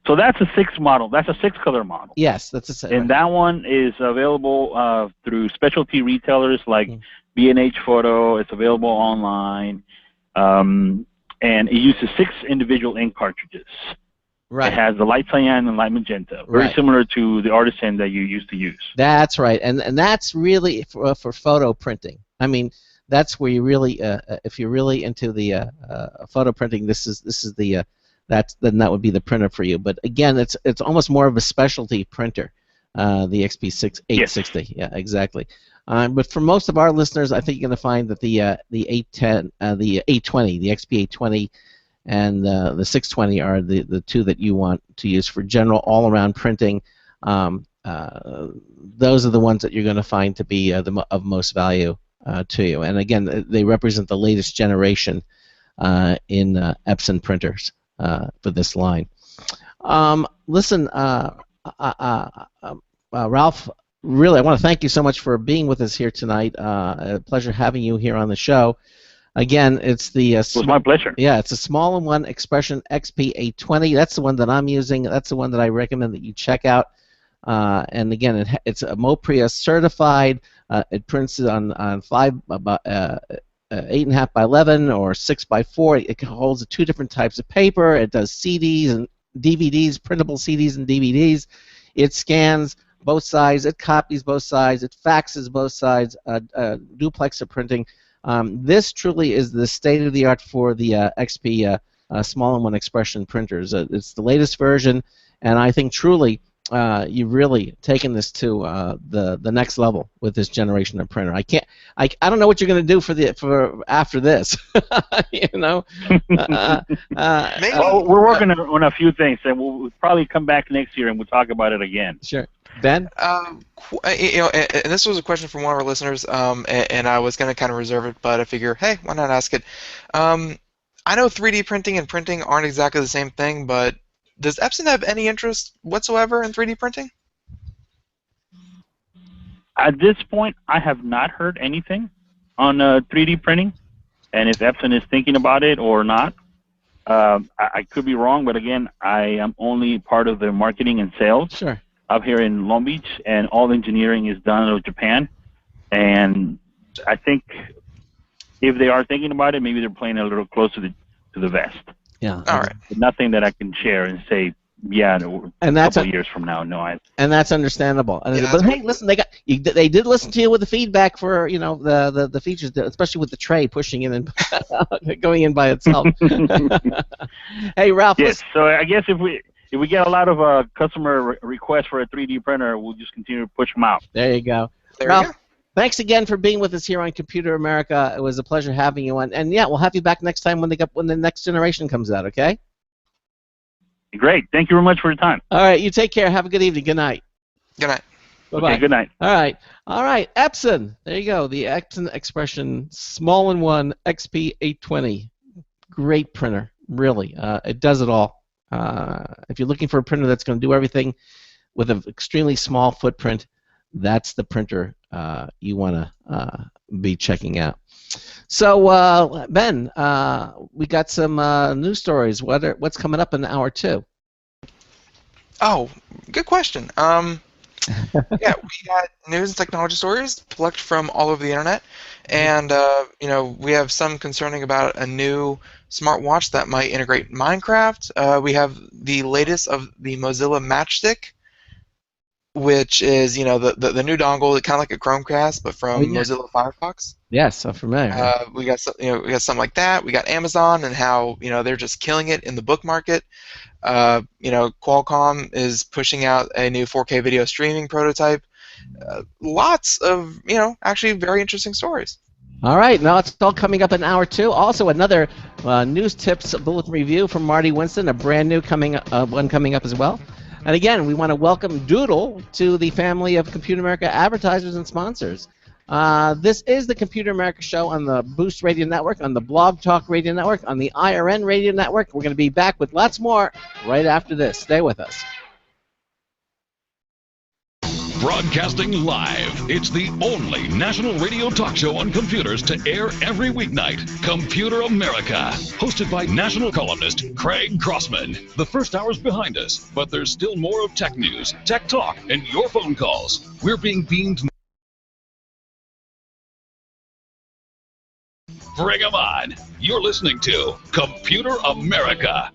S5: So that's a 6 model. That's a 6-color model.
S1: Yes, that's a 6.
S5: And that one is available through specialty retailers like B&H Photo. It's available online. And it uses 6 individual ink cartridges.
S1: Right.
S5: It has the light cyan and light magenta, very similar to the Artisan that you used to use.
S1: That's right, and that's really for photo printing. I mean, that's where you really, if you're really into the photo printing, this is the then that would be the printer for you. But again, it's almost more of a specialty printer, the XP860. Yes. Yeah, exactly. But for most of our listeners, I think you're going to find that the 810, the 820, the XP820, and the 620 are the two that you want to use for general all-around printing. Those are the ones that you're going to find to be of most value to you. And again, they represent the latest generation in Epson printers for this line. Listen, Ralph, really, I want to thank you so much for being with us here tonight. A pleasure having you here on the show. Again, it's the
S5: it was my pleasure.
S1: Yeah, it's a smaller one, Expression XP820. That's the one that I'm using. That's the one that I recommend that you check out. And again, it's a MOPRIA certified. It prints on 8.5 by 11 or 6 by 4. It holds 2 different types of paper. It does CDs and DVDs, printable CDs and DVDs. It scans both sides. It copies both sides. It faxes both sides. Duplexer printing. This truly is the state-of-the-art for the XP small-in-one Expression printers. It's the latest version, and I think truly you've really taken this to the next level with this generation of printer. I don't know what you're going to do for after this. You know.
S5: Well, we're working on a few things, and we'll probably come back next year and we'll talk about it again.
S1: Sure. Ben?
S4: You know, and this was a question from one of our listeners, and I was going to kind of reserve it, but I figure, hey, why not ask it? I know 3D printing and printing aren't exactly the same thing, but does Epson have any interest whatsoever in 3D printing?
S5: At this point, I have not heard anything on 3D printing, and if Epson is thinking about it or not. I could be wrong, but again, I am only part of the marketing and sales.
S1: Sure.
S5: Up here in Long Beach, and all engineering is done out of Japan. And I think if they are thinking about it, maybe they're playing a little closer to the vest.
S1: Yeah.
S4: All right.
S5: But nothing that I can share and say, yeah,
S1: and
S5: a
S1: that's
S5: couple of years from now, no.
S1: And that's understandable.
S4: Yeah,
S1: but hey, listen, they did listen to you with the feedback for the features, especially with the tray pushing in and going in by itself. Hey, Ralph.
S5: Yes. So I guess if we get a lot of customer requests for a 3D printer, we'll just continue to push them out.
S1: There you go. Ralph, thanks again for being with us here on Computer America. It was a pleasure having you on. And yeah, we'll have you back next time when the next generation comes out, okay?
S5: Great. Thank you very much for your time.
S1: All right, you take care. Have a good evening. Good night.
S4: Good night.
S1: Bye-bye.
S5: Okay, good night.
S1: All right. Epson. There you go. The Epson Expression Small-in-One XP820. Great printer, really. It does it all. If you're looking for a printer that's going to do everything with an extremely small footprint, that's the printer you want to be checking out. So, Ben, we got some news stories. What's coming up in hour 2?
S4: Oh, good question. Yeah, we got news and technology stories plucked from all over the internet, and we have some concerning about a new smartwatch that might integrate Minecraft. We have the latest of the Mozilla Matchstick, which is the new dongle, kind of like a Chromecast, but from Mozilla Firefox.
S1: Yes, I'm familiar.
S4: We got something like that. We got Amazon and how they're just killing it in the book market. Qualcomm is pushing out a new 4K video streaming prototype. Lots of actually very interesting stories.
S1: All right, now it's all coming up in hour 2. Also, another news tips bulletin review from Marty Winston, a brand new one coming up as well. And again, we want to welcome Doodle to the family of Computer America advertisers and sponsors. This is the Computer America Show on the Boost Radio Network, on the Blog Talk Radio Network, on the IRN Radio Network. We're going to be back with lots more right after this. Stay with us.
S3: Broadcasting live, it's the only national radio talk show on computers to air every weeknight. Computer America, hosted by national columnist Craig Crossman. The first hour's behind us, but there's still more of tech news, tech talk, and your phone calls. We're being beamed. Bring 'em on. You're listening to Computer America.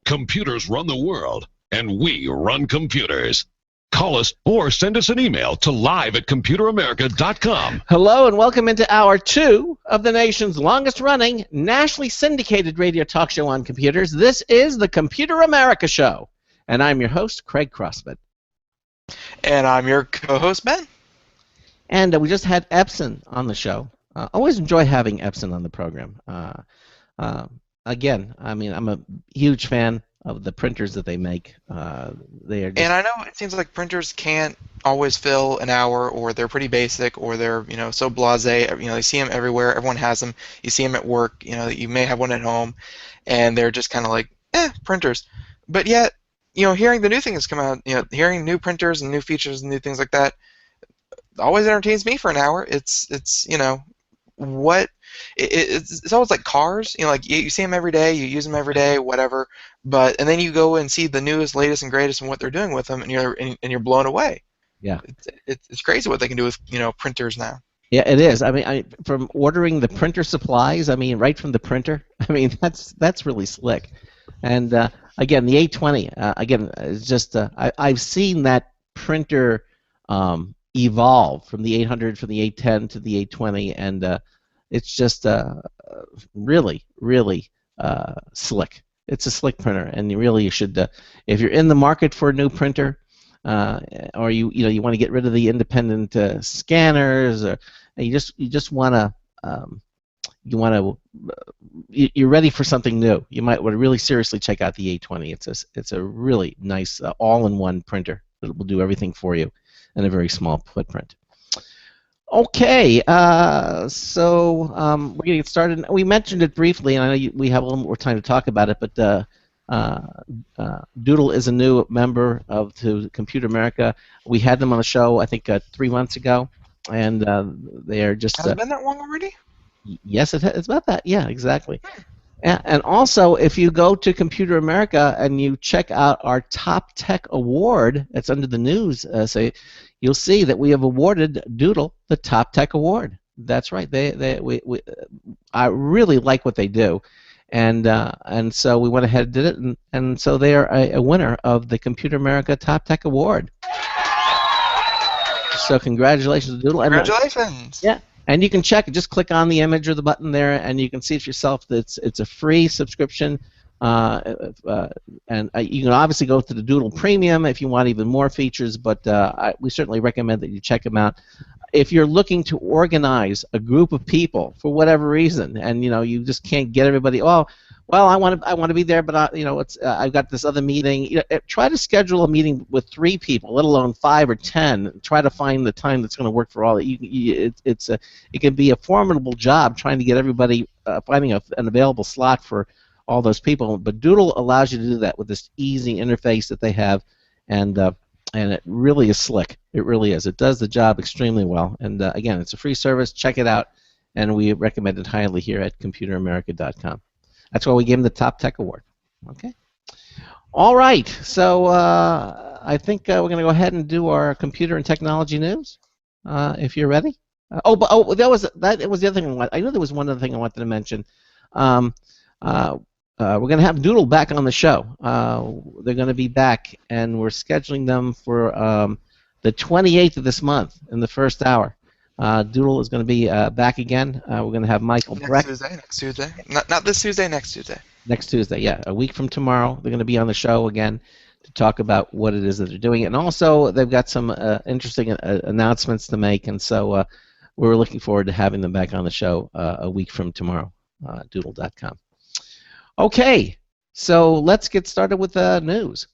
S3: Computers run the world, and we run computers. Call us or send us an email to live@computeramerica.com.
S1: Hello and welcome into hour 2 of the nation's longest-running, nationally syndicated radio talk show on computers. This is the Computer America Show, and I'm your host, Craig Crossman.
S4: And I'm your co-host, Ben.
S1: And we just had Epson on the show. Always enjoy having Epson on the program. Again, I mean, I'm a huge fan of the printers that they make. They are just...
S4: And I know it seems like printers can't always fill an hour, or they're pretty basic, or they're so blasé. You see them everywhere. Everyone has them. You see them at work. You may have one at home, and they're just kind of like printers. But yet, hearing the new things come out, hearing new printers and new features and new things like that, always entertains me for an hour. It's always like cars, like you see them every day, you use them every day, whatever. And then you go and see the newest, latest, and greatest and what they're doing with them, and you're blown away.
S1: Yeah,
S4: it's crazy what they can do with printers now.
S1: Yeah, it is. I mean, from ordering the printer supplies, right from the printer. That's really slick. And again, the 820, again, is just I've seen that printer evolve from the 800, from the 810 to the 820, and it's just really, really slick. It's a slick printer, and you should, if you're in the market for a new printer, or you want to get rid of the independent scanners, or you just want to you're ready for something new, you might want to really seriously check out the 820. It's a really nice all-in-one printer that will do everything for you in a very small footprint. Okay, so we're going to get started. We mentioned it briefly, and I know we have a little more time to talk about it, but Doodle is a new member to Computer America. We had them on the show, I think, 3 months ago, and they are just...
S4: Has it been that long already?
S1: Yes, it's about that. Yeah, exactly. And also, if you go to Computer America and you check out our Top Tech Award, it's under the news, you'll see that we have awarded Doodle the Top Tech Award. That's right. I really like what they do, and so we went ahead and did it, and so they are a winner of the Computer America Top Tech Award. So congratulations, Doodle.
S4: Congratulations.
S1: Yeah. And you can check it. Just click on the image or the button there, and you can see it yourself. It's a free subscription, and you can obviously go to the Doodle Premium if you want even more features. But we certainly recommend that you check them out. If you're looking to organize a group of people for whatever reason, and you just can't get everybody. Oh, Well, I want to be there, but I've got this other meeting. Try to schedule a meeting with 3 people, let alone 5 or 10. Try to find the time that's going to work for all. It can be a formidable job trying to get everybody finding an available slot for all those people. But Doodle allows you to do that with this easy interface that they have, and it really is slick. It really is. It does the job extremely well. And again, it's a free service. Check it out, and we recommend it highly here at ComputerAmerica.com. That's why we gave him the Top Tech Award. Okay. All right. So I think we're going to go ahead and do our computer and technology news. If you're ready. That was the other thing. I knew there was one other thing I wanted to mention. We're going to have Doodle back on the show. They're going to be back, and we're scheduling them for the 28th of this month in the first hour. Doodle is going to be back again. We're going to have Michael Breck.
S4: Next Tuesday. Not this Tuesday, next Tuesday.
S1: Next Tuesday, yeah. A week from tomorrow, they're going to be on the show again to talk about what it is that they're doing. And also, they've got some interesting announcements to make, and so we're looking forward to having them back on the show a week from tomorrow, doodle.com. Okay, so let's get started with the news.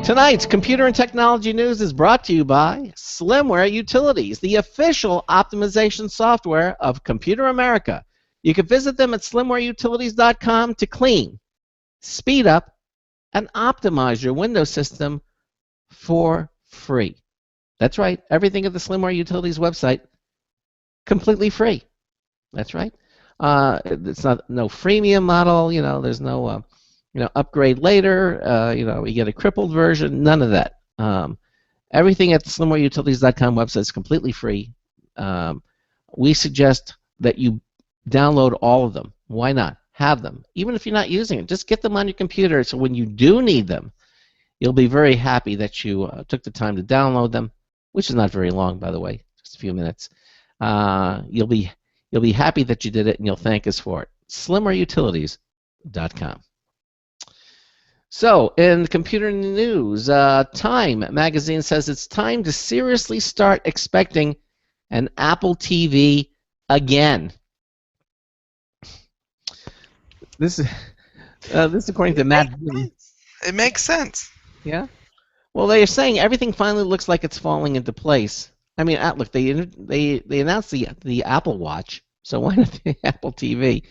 S1: Tonight's Computer and Technology News is brought to you by Slimware Utilities, the official optimization software of Computer America. You can visit them at slimwareutilities.com to clean, speed up, and optimize your Windows system for free. That's right, everything at the Slimware Utilities website, completely free. That's right. It's not no freemium model. There's no upgrade later. You get a crippled version. None of that. Everything at the slimwareutilities.com website is completely free. We suggest that you download all of them. Why not? Have them. Even if you're not using it, just get them on your computer so when you do need them, you'll be very happy that you took the time to download them, which is not very long, by the way, just a few minutes. You'll be happy that you did it, and you'll thank us for it. slimwareutilities.com. So, in computer news, Time magazine says it's time to seriously start expecting an Apple TV again. This is according to Matt.
S4: It makes sense.
S1: Yeah. Well, they are saying everything finally looks like it's falling into place. I mean, look, they announced the Apple Watch, so why not the Apple TV?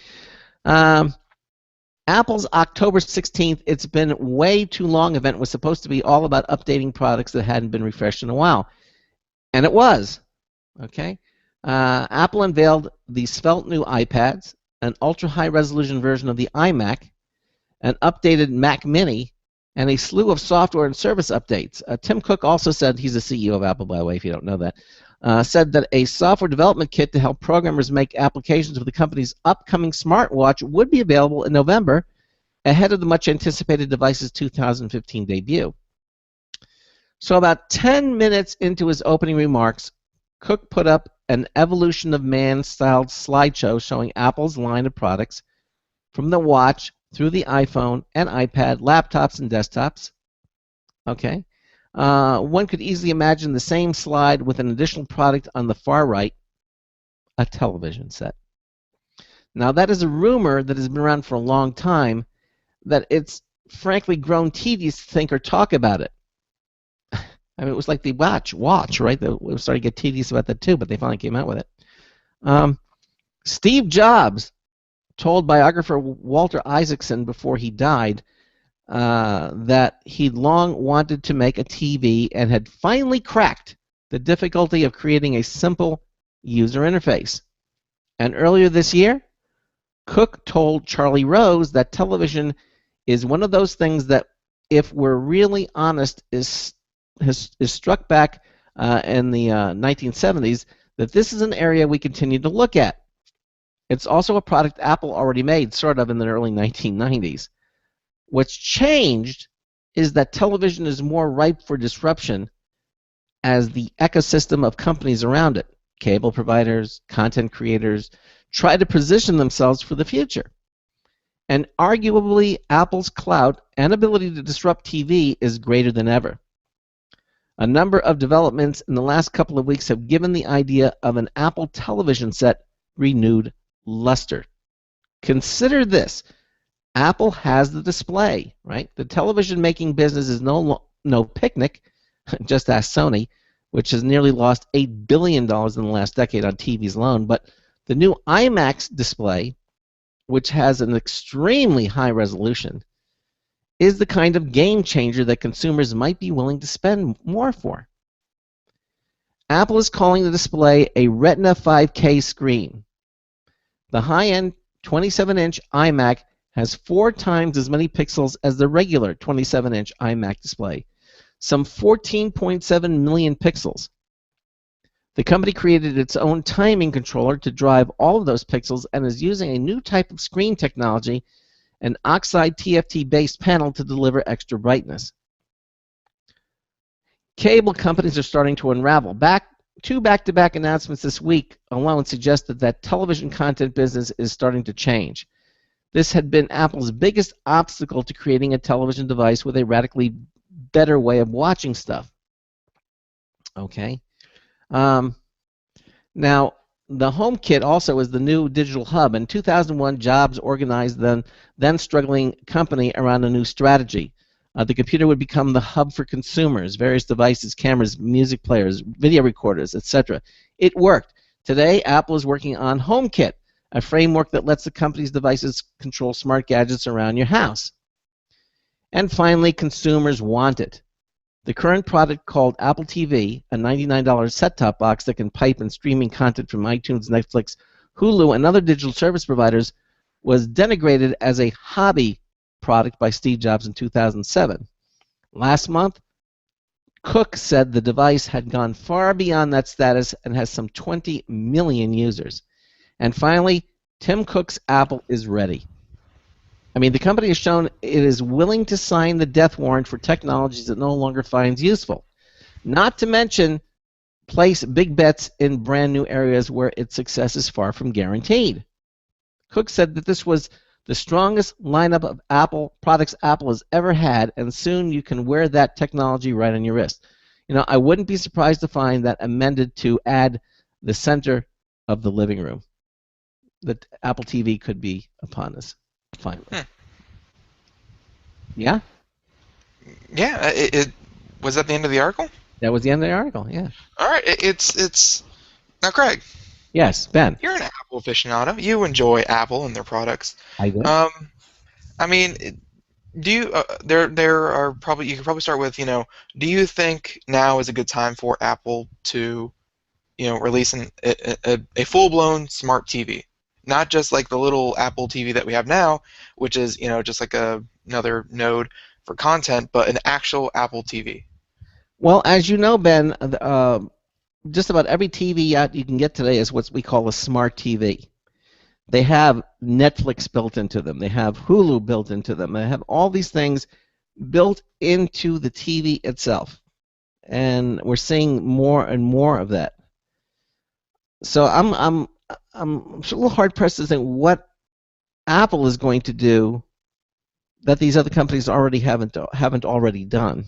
S1: Apple's October 16th, it's been way too long event was supposed to be all about updating products that hadn't been refreshed in a while. And it was. Okay? Apple unveiled the svelte new iPads, an ultra-high resolution version of the iMac, an updated Mac Mini, and a slew of software and service updates. Tim Cook also said, he's the CEO of Apple, by the way, if you don't know that, said that a software development kit to help programmers make applications for the company's upcoming smartwatch would be available in November, ahead of the much-anticipated device's 2015 debut. So about 10 minutes into his opening remarks, Cook put up an Evolution of Man-styled slideshow showing Apple's line of products from the watch through the iPhone and iPad, laptops and desktops. Okay. One could easily imagine the same slide with an additional product on the far right, a television set. Now that is a rumor that has been around for a long time, that it's frankly grown tedious to think or talk about it. I mean, it was like the watch, right? We started to get tedious about that too, but they finally came out with it. Steve Jobs told biographer Walter Isaacson before he died that he'd long wanted to make a TV and had finally cracked the difficulty of creating a simple user interface. And earlier this year, Cook told Charlie Rose that television is one of those things that, if we're really honest, is struck back in the 1970s, that this is an area we continue to look at. It's also a product Apple already made, sort of, in the early 1990s. What's changed is that television is more ripe for disruption as the ecosystem of companies around it, cable providers, content creators, try to position themselves for the future. And arguably, Apple's clout and ability to disrupt TV is greater than ever. A number of developments in the last couple of weeks have given the idea of an Apple television set renewed luster. Consider this. Apple has the display, right? The television making business is no picnic. Just ask Sony, which has nearly lost $8 billion in the last decade on TVs alone. But the new IMAX display, which has an extremely high resolution, is the kind of game changer that consumers might be willing to spend more for. Apple is calling the display a Retina 5K screen. The high-end 27-inch iMac has 4 times as many pixels as the regular 27-inch iMac display, some 14.7 million pixels. The company created its own timing controller to drive all of those pixels and is using a new type of screen technology, an oxide TFT-based panel, to deliver extra brightness. Cable companies are starting to unravel. Two back-to-back announcements this week alone suggested that television content business is starting to change. This had been Apple's biggest obstacle to creating a television device with a radically better way of watching stuff. Okay. Now, the HomeKit also is the new digital hub. In 2001, Jobs organized the then struggling company around a new strategy. The computer would become the hub for consumers, various devices, cameras, music players, video recorders, etc. It worked. Today, Apple is working on HomeKit, a framework that lets the company's devices control smart gadgets around your house. And finally, consumers want it. The current product, called Apple TV, a $99 set-top box that can pipe in streaming content from iTunes, Netflix, Hulu, and other digital service providers, was denigrated as a hobby product by Steve Jobs in 2007. Last month, Cook said the device had gone far beyond that status and has some 20 million users. And finally, Tim Cook's Apple is ready. I mean, the company has shown it is willing to sign the death warrant for technologies it no longer finds useful. Not to mention, place big bets in brand new areas where its success is far from guaranteed. Cook said that this was the strongest lineup of Apple products Apple has ever had, and soon you can wear that technology right on your wrist. You know, I wouldn't be surprised to find that amended to add the center of the living room. That Apple TV could be upon us finally. Yeah?
S4: Yeah, it was that the end of the article?
S1: That was the end of the article, yeah.
S4: All right, it's now, Craig.
S1: Yes, Ben.
S4: You're an Apple aficionado. You enjoy Apple and their products.
S1: I do.
S4: I mean, do you? There are probably, you could probably start with, do you think now is a good time for Apple to, release a full-blown smart TV, not just like the little Apple TV that we have now, which is just like another node for content, but an actual Apple TV?
S1: Well, as you know, Ben, just about every TV out you can get today is what we call a smart TV. They have Netflix built into them. They have Hulu built into them. They have all these things built into the TV itself. And we're seeing more and more of that. So I'm a little hard pressed to think what Apple is going to do that these other companies already haven't already done.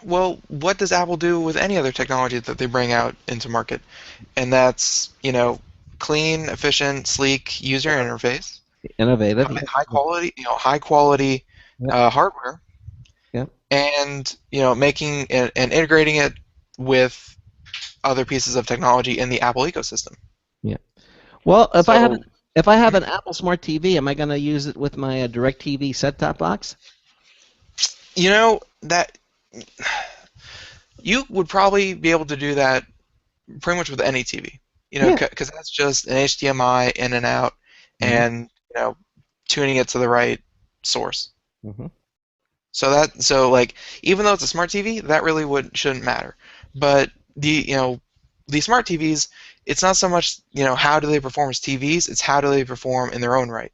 S4: Well, what does Apple do with any other technology that they bring out into market? And that's, clean, efficient, sleek user interface,
S1: Innovative,
S4: high quality hardware,
S1: yeah,
S4: and making and integrating it with other pieces of technology in the Apple ecosystem.
S1: Yeah. Well, if I have an Apple Smart TV, am I going to use it with my DirecTV set-top box?
S4: That you would probably be able to do that pretty much with any TV, because that's just an HDMI in and out, and tuning it to the right source.
S1: Mm-hmm.
S4: So like, even though it's a smart TV, that really shouldn't matter. But the smart TVs, it's not so much how do they perform as TVs, it's how do they perform in their own right.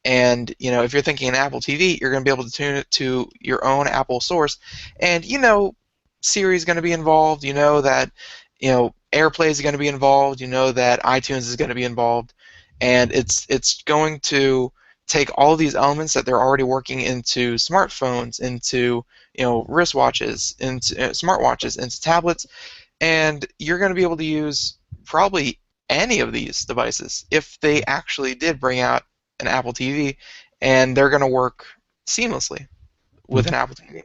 S4: And if you're thinking an Apple TV, you're going to be able to tune it to your own Apple source, and Siri is going to be involved. That AirPlay is going to be involved. That iTunes is going to be involved, and it's going to take all of these elements that they're already working into smartphones, into wristwatches, into smartwatches, into tablets, and you're going to be able to use probably any of these devices if they actually did bring out an Apple TV, and they're going to work seamlessly with an Apple TV.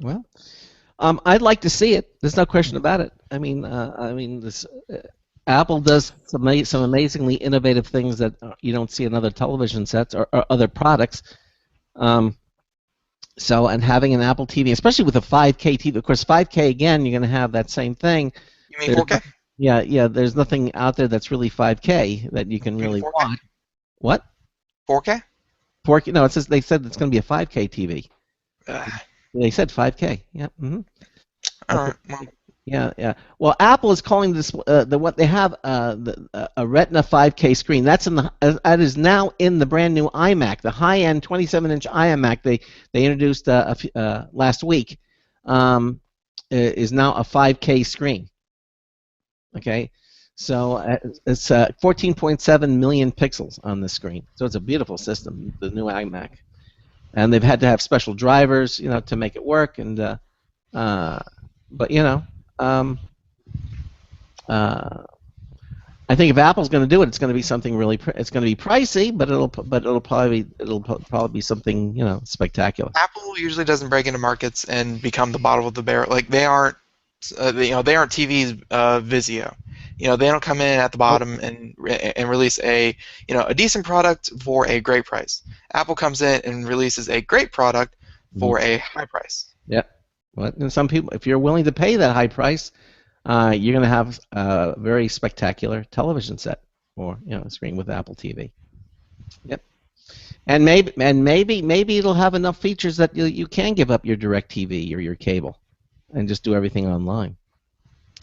S1: Well, I'd like to see it. There's no question about it. This Apple does some amazingly innovative things that you don't see in other television sets or other products. And having an Apple TV, especially with a 5K TV, of course, 5K again, you're going to have that same thing.
S4: You mean 4K?
S1: Yeah. There's nothing out there that's really 5K that you can really watch. What?
S4: 4K?
S1: 4K? No, they said it's going to be a 5K TV. They said 5K. Yeah. Mm-hmm.
S4: All right. Well.
S1: Yeah. Well, Apple is calling this what they have a Retina 5K screen. That is now in the brand new iMac, the high-end 27-inch iMac they introduced last week. Is now a 5K screen. Okay, so it's 14.7 million pixels on the screen. So it's a beautiful system, the new iMac, and they've had to have special drivers, to make it work. And but I think if Apple's going to do it, it's going to be something really. It's going to be pricey, but it'll probably be something spectacular.
S4: Apple usually doesn't break into markets and become the bottom of the barrel. Like they aren't, they aren't TV's Vizio. They don't come in at the bottom and release a decent product for a great price. Apple comes in and releases a great product for a high price.
S1: Yep. Well, and some people, if you're willing to pay that high price, you're going to have a very spectacular television set or a screen with Apple TV. Yep. And maybe it'll have enough features that you can give up your DirecTV or your cable and just do everything online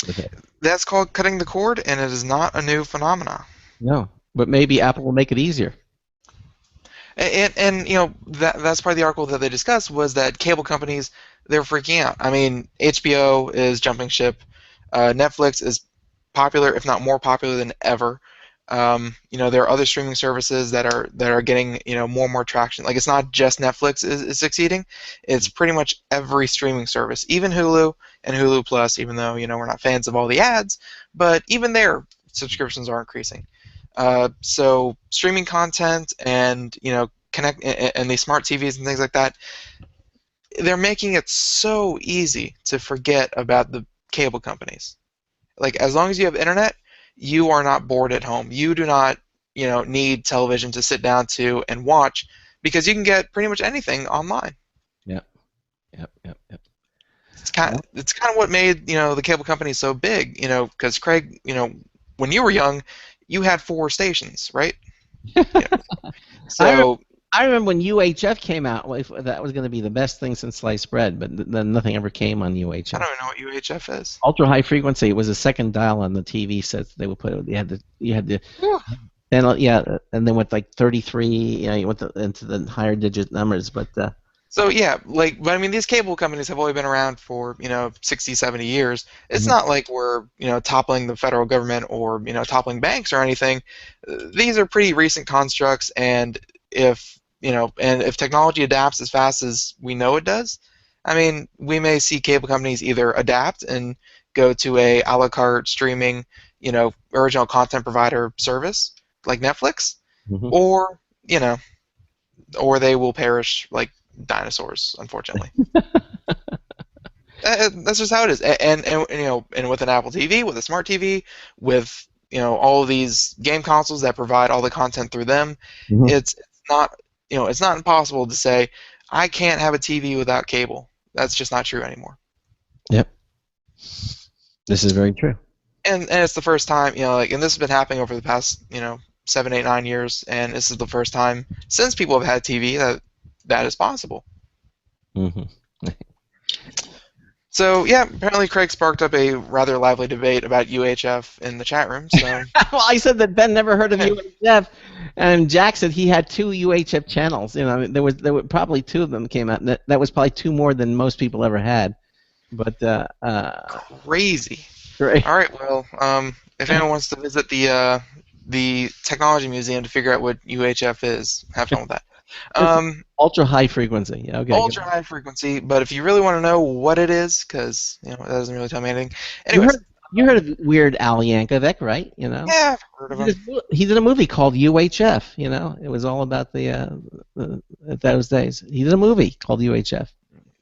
S1: with it.
S4: That's called cutting the cord, and it is not a new phenomenon.
S1: No, but maybe Apple will make it easier.
S4: And that's part of the article that they discussed was that cable companies, they're freaking out. I mean, HBO is jumping ship. Netflix is popular, if not more popular than ever. There are other streaming services that are getting more and more traction. Like it's not just Netflix is succeeding; it's pretty much every streaming service, even Hulu and Hulu Plus. Even though we're not fans of all the ads, but even their subscriptions are increasing. So streaming content and connect and these smart TVs and things like that, they're making it so easy to forget about the cable companies. Like as long as you have internet, you are not bored at home. You do not need television to sit down to and watch because you can get pretty much anything online.
S1: Yep.
S4: It's kind of what made the cable companies so big. Because Craig, when you were young, you had 4 stations, right? Yeah. So
S1: I remember when UHF came out. That was going to be the best thing since sliced bread, but then nothing ever came on UHF.
S4: I don't even know what UHF is.
S1: Ultra high frequency. It was a second dial on the TV sets. They would put. You had the. And then with like 33, you went into the higher digit numbers, but.
S4: So yeah, but I mean, these cable companies have only been around for 60, 70 years. It's not like we're toppling the federal government or toppling banks or anything. These are pretty recent constructs, and if technology adapts as fast as we know it does, I mean, we may see cable companies either adapt and go to a la carte streaming, original content provider service like Netflix, or they will perish like dinosaurs, unfortunately. That's just how it is. And with an Apple TV, with a smart TV, with all of these game consoles that provide all the content through them, it's not it's not impossible to say I can't have a TV without cable. That's just not true anymore.
S1: Yep. This is very true.
S4: And it's the first time, and this has been happening over the past 7, 8, 9 years, and this is the first time since people have had TV that is possible. So yeah, apparently Craig sparked up a rather lively debate about UHF in the chat room. So
S1: well, I said that Ben never heard of UHF, and Jack said he had 2 UHF channels. There were probably 2 of them came out, and that was probably 2 more than most people ever had. But
S4: crazy.
S1: Right.
S4: All right. Well, if anyone wants to visit the technology museum to figure out what UHF is, have fun with that.
S1: Ultra high frequency. Yeah, okay.
S4: Ultra high frequency, but if you really want to know what it is, because that doesn't really tell me anything.
S1: You
S4: Anyways,
S1: heard of Weird Al Yankovic, right?
S4: yeah, I've heard of him.
S1: He did a movie called UHF. It was all about those days. He did a movie called UHF.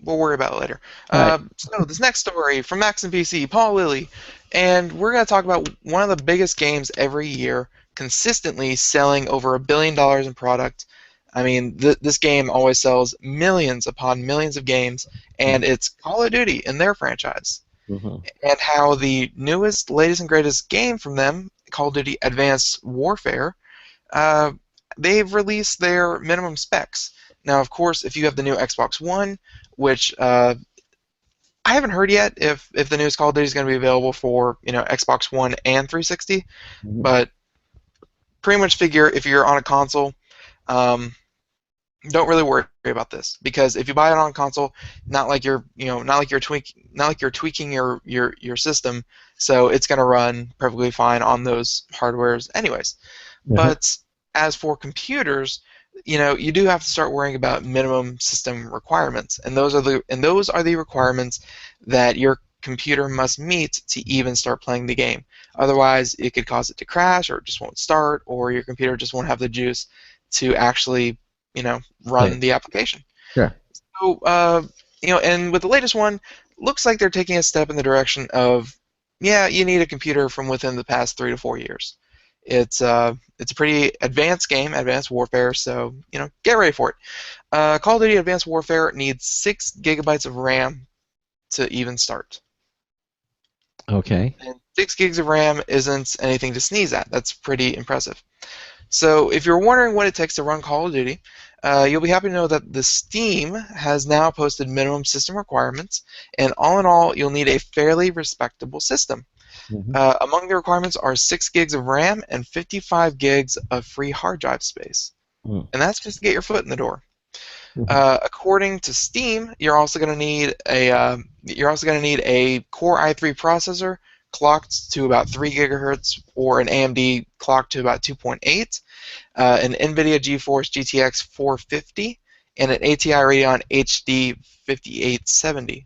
S4: We'll worry about it later.
S1: Right.
S4: So this next story from Max and PC, Paul Lilly, and we're going to talk about one of the biggest games every year, consistently selling over $1 billion in product. I mean, this game always sells millions upon millions of games, and it's Call of Duty in their franchise.
S1: Mm-hmm.
S4: And how the newest, latest, and greatest game from them, Call of Duty Advanced Warfare, they've released their minimum specs. Now, of course, if you have the new Xbox One, which I haven't heard yet if the newest Call of Duty is going to be available for Xbox One and 360,
S1: Mm-hmm.
S4: but pretty much figure if you're on a console, don't really worry about this, because if you buy it on console, not like you're tweaking your system, so it's going to run perfectly fine on those hardwares anyways.
S1: Mm-hmm.
S4: But as for computers, you do have to start worrying about minimum system requirements, and those are the requirements that your computer must meet to even start playing the game. Otherwise, it could cause it to crash, or it just won't start, or your computer just won't have the juice to actually run the application.
S1: Sure.
S4: So, and with the latest one, looks like they're taking a step in the direction of, you need a computer from within the past 3 to 4 years. It's a pretty advanced game, Advanced Warfare, so get ready for it. Call of Duty Advanced Warfare needs 6 gigabytes of RAM to even start.
S1: Okay.
S4: And 6 gigs of RAM isn't anything to sneeze at. That's pretty impressive. So if you're wondering what it takes to run Call of Duty, you'll be happy to know that the Steam has now posted minimum system requirements, and all in all, you'll need a fairly respectable system.
S1: Mm-hmm.
S4: Among the requirements are 6 gigs of RAM and 55 gigs of free hard drive space, and that's just to get your foot in the door.
S1: Mm-hmm.
S4: According to Steam, you're also going to need a Core i3 processor clocked to about 3 gigahertz, or an AMD clocked to about 2.8, an NVIDIA GeForce GTX 450, and an ATI Radeon HD 5870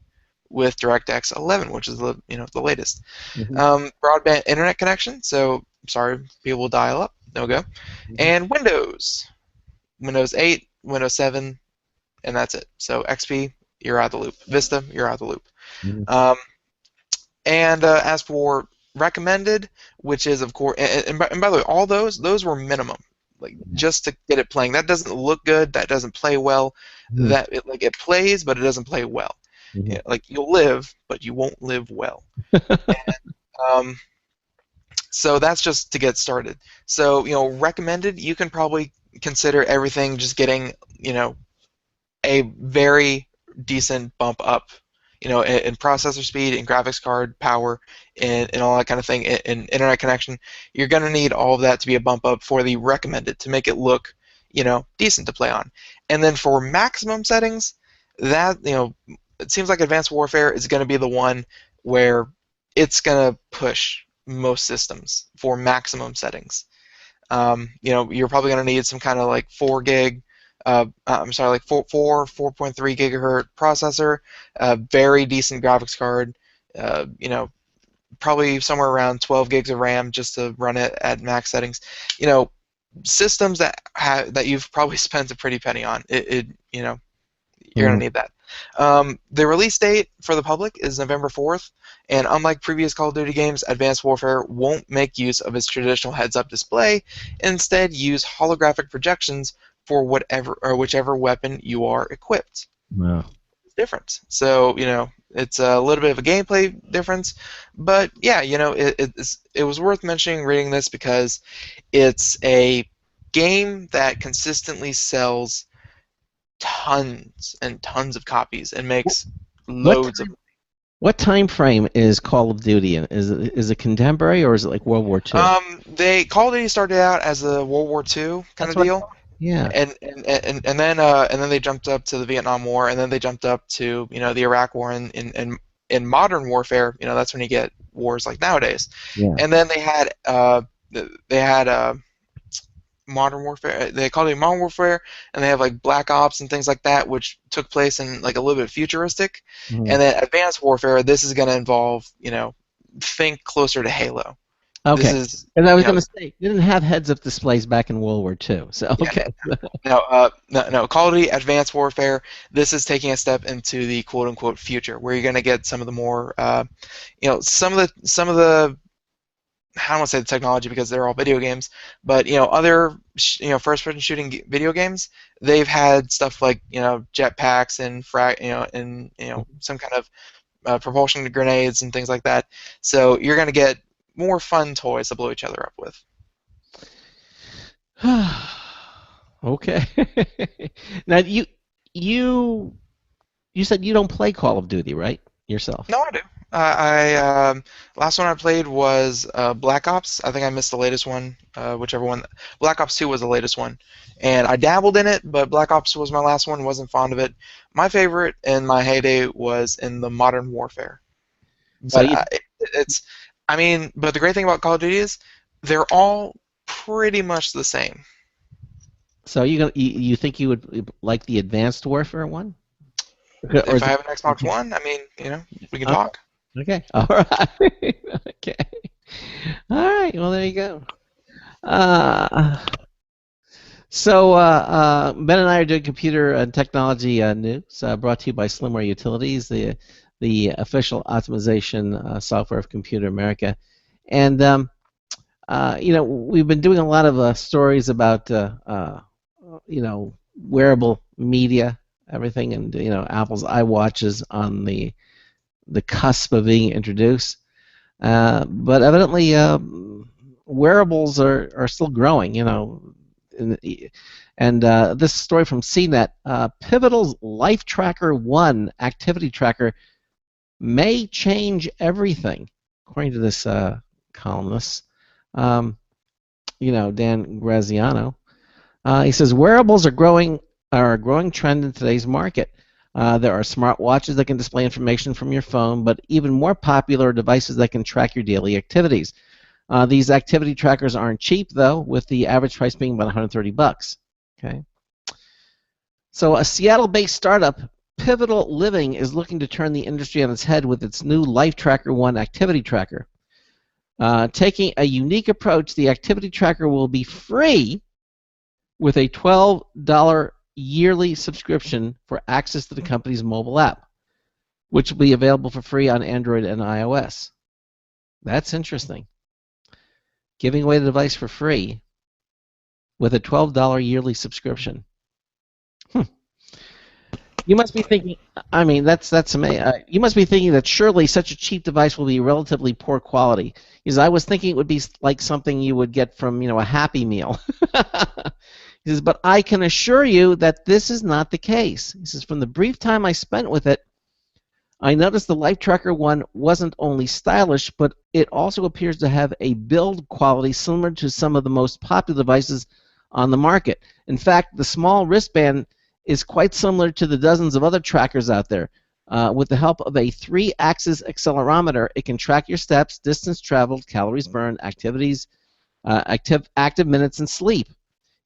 S4: with DirectX 11, which is the latest.
S1: Mm-hmm.
S4: Broadband internet connection, so sorry, people will dial up, no go.
S1: Mm-hmm.
S4: And Windows 8, Windows 7, and that's it. So XP, you're out of the loop. Vista, you're out of the loop.
S1: Mm-hmm.
S4: And as for recommended, which is of course, and by the way, all those were minimum, just to get it playing. That doesn't look good. That doesn't play well.
S1: Mm-hmm.
S4: It plays, but it doesn't play well.
S1: Mm-hmm.
S4: You'll live, but you won't live well. And, so that's just to get started. So recommended, you can probably consider everything just getting a very decent bump up. In processor speed, in graphics card power, and all that kind of thing, in internet connection, you're going to need all of that to be a bump up for the recommended to make it look, decent to play on. And then for maximum settings, that it seems like Advanced Warfare is going to be the one where it's going to push most systems for maximum settings. You're probably going to need some kind of 4 gig. 4.3 gigahertz processor, very decent graphics card, probably somewhere around 12 gigs of RAM just to run it at max settings. Systems that you've probably spent a pretty penny on. You're gonna need that. The release date for the public is November 4th, and unlike previous Call of Duty games, Advanced Warfare won't make use of its traditional heads-up display. Instead, use holographic projections for whichever weapon you are equipped.
S1: Wow.
S4: It's different. So, it's a little bit of a gameplay difference, but yeah, it was worth mentioning reading this because it's a game that consistently sells tons and tons of copies and makes loads of.
S1: What time frame is Call of Duty in? Is it contemporary, or is it like World War II?
S4: Call of Duty started out as a World War II kind of deal.
S1: Yeah.
S4: And then they jumped up to the Vietnam War, and then they jumped up to the Iraq War, and in modern warfare, that's when you get wars like nowadays.
S1: Yeah.
S4: And then they had Modern Warfare. They call it Modern Warfare, and they have like Black Ops and things like that, which took place in like a little bit futuristic.
S1: Mhm.
S4: And then Advanced Warfare, this is going to involve, think closer to Halo. This
S1: Okay.
S4: is,
S1: And I was
S4: you know,
S1: going to say, you didn't have heads-up displays back in World War II, so
S4: yeah,
S1: okay.
S4: no, Call of Duty Advanced Warfare. This is taking a step into the quote-unquote future, where you're going to get some of the more, some of the I don't want to say the technology because they're all video games, but other first-person shooting video games, they've had stuff like jetpacks and some kind of propulsion grenades and things like that. So you're going to get more fun toys to blow each other up with.
S1: Okay. Now you said you don't play Call of Duty, right? Yourself.
S4: No, I do. I last one I played was Black Ops. I think I missed the latest one, whichever one. Black Ops 2 was the latest one, and I dabbled in it, but Black Ops was my last one. Wasn't fond of it. My favorite in my heyday was in the Modern Warfare.
S1: So
S4: But but the great thing about Call of Duty is they're all pretty much the same.
S1: So you think you would like the Advanced Warfare one?
S4: If I have an Xbox One, we can talk.
S1: Okay. All right. Okay. All right. Well, there you go. So Ben and I are doing computer and technology news, brought to you by Slimware Utilities, the official optimization software of Computer America, and we've been doing a lot of stories about wearable media, everything, and Apple's iWatch is on the cusp of being introduced, but evidently wearables are still growing, and this story from CNET, Pivotal's Life Tracker 1 activity tracker may change everything, according to this columnist, Dan Graziano. He says wearables are a growing trend in today's market. There are smartwatches that can display information from your phone, but even more popular are devices that can track your daily activities. These activity trackers aren't cheap, though, with the average price being about $130. Okay. So a Seattle-based startup, Pivotal Living, is looking to turn the industry on its head with its new Life Tracker 1 activity tracker. Taking a unique approach, the activity tracker will be free with a $12 yearly subscription for access to the company's mobile app, which will be available for free on Android and iOS. That's interesting. Giving away the device for free with a $12 yearly subscription. You must be thinking, that's amazing. You must be thinking that surely such a cheap device will be relatively poor quality. Because I was thinking it would be like something you would get from, a Happy Meal. He says, but I can assure you that this is not the case. He says, from the brief time I spent with it, I noticed the Life Tracker 1 wasn't only stylish, but it also appears to have a build quality similar to some of the most popular devices on the market. In fact, the small wristband is quite similar to the dozens of other trackers out there. With the help of a 3-axis accelerometer, it can track your steps, distance traveled, calories burned, activities, active minutes, and sleep.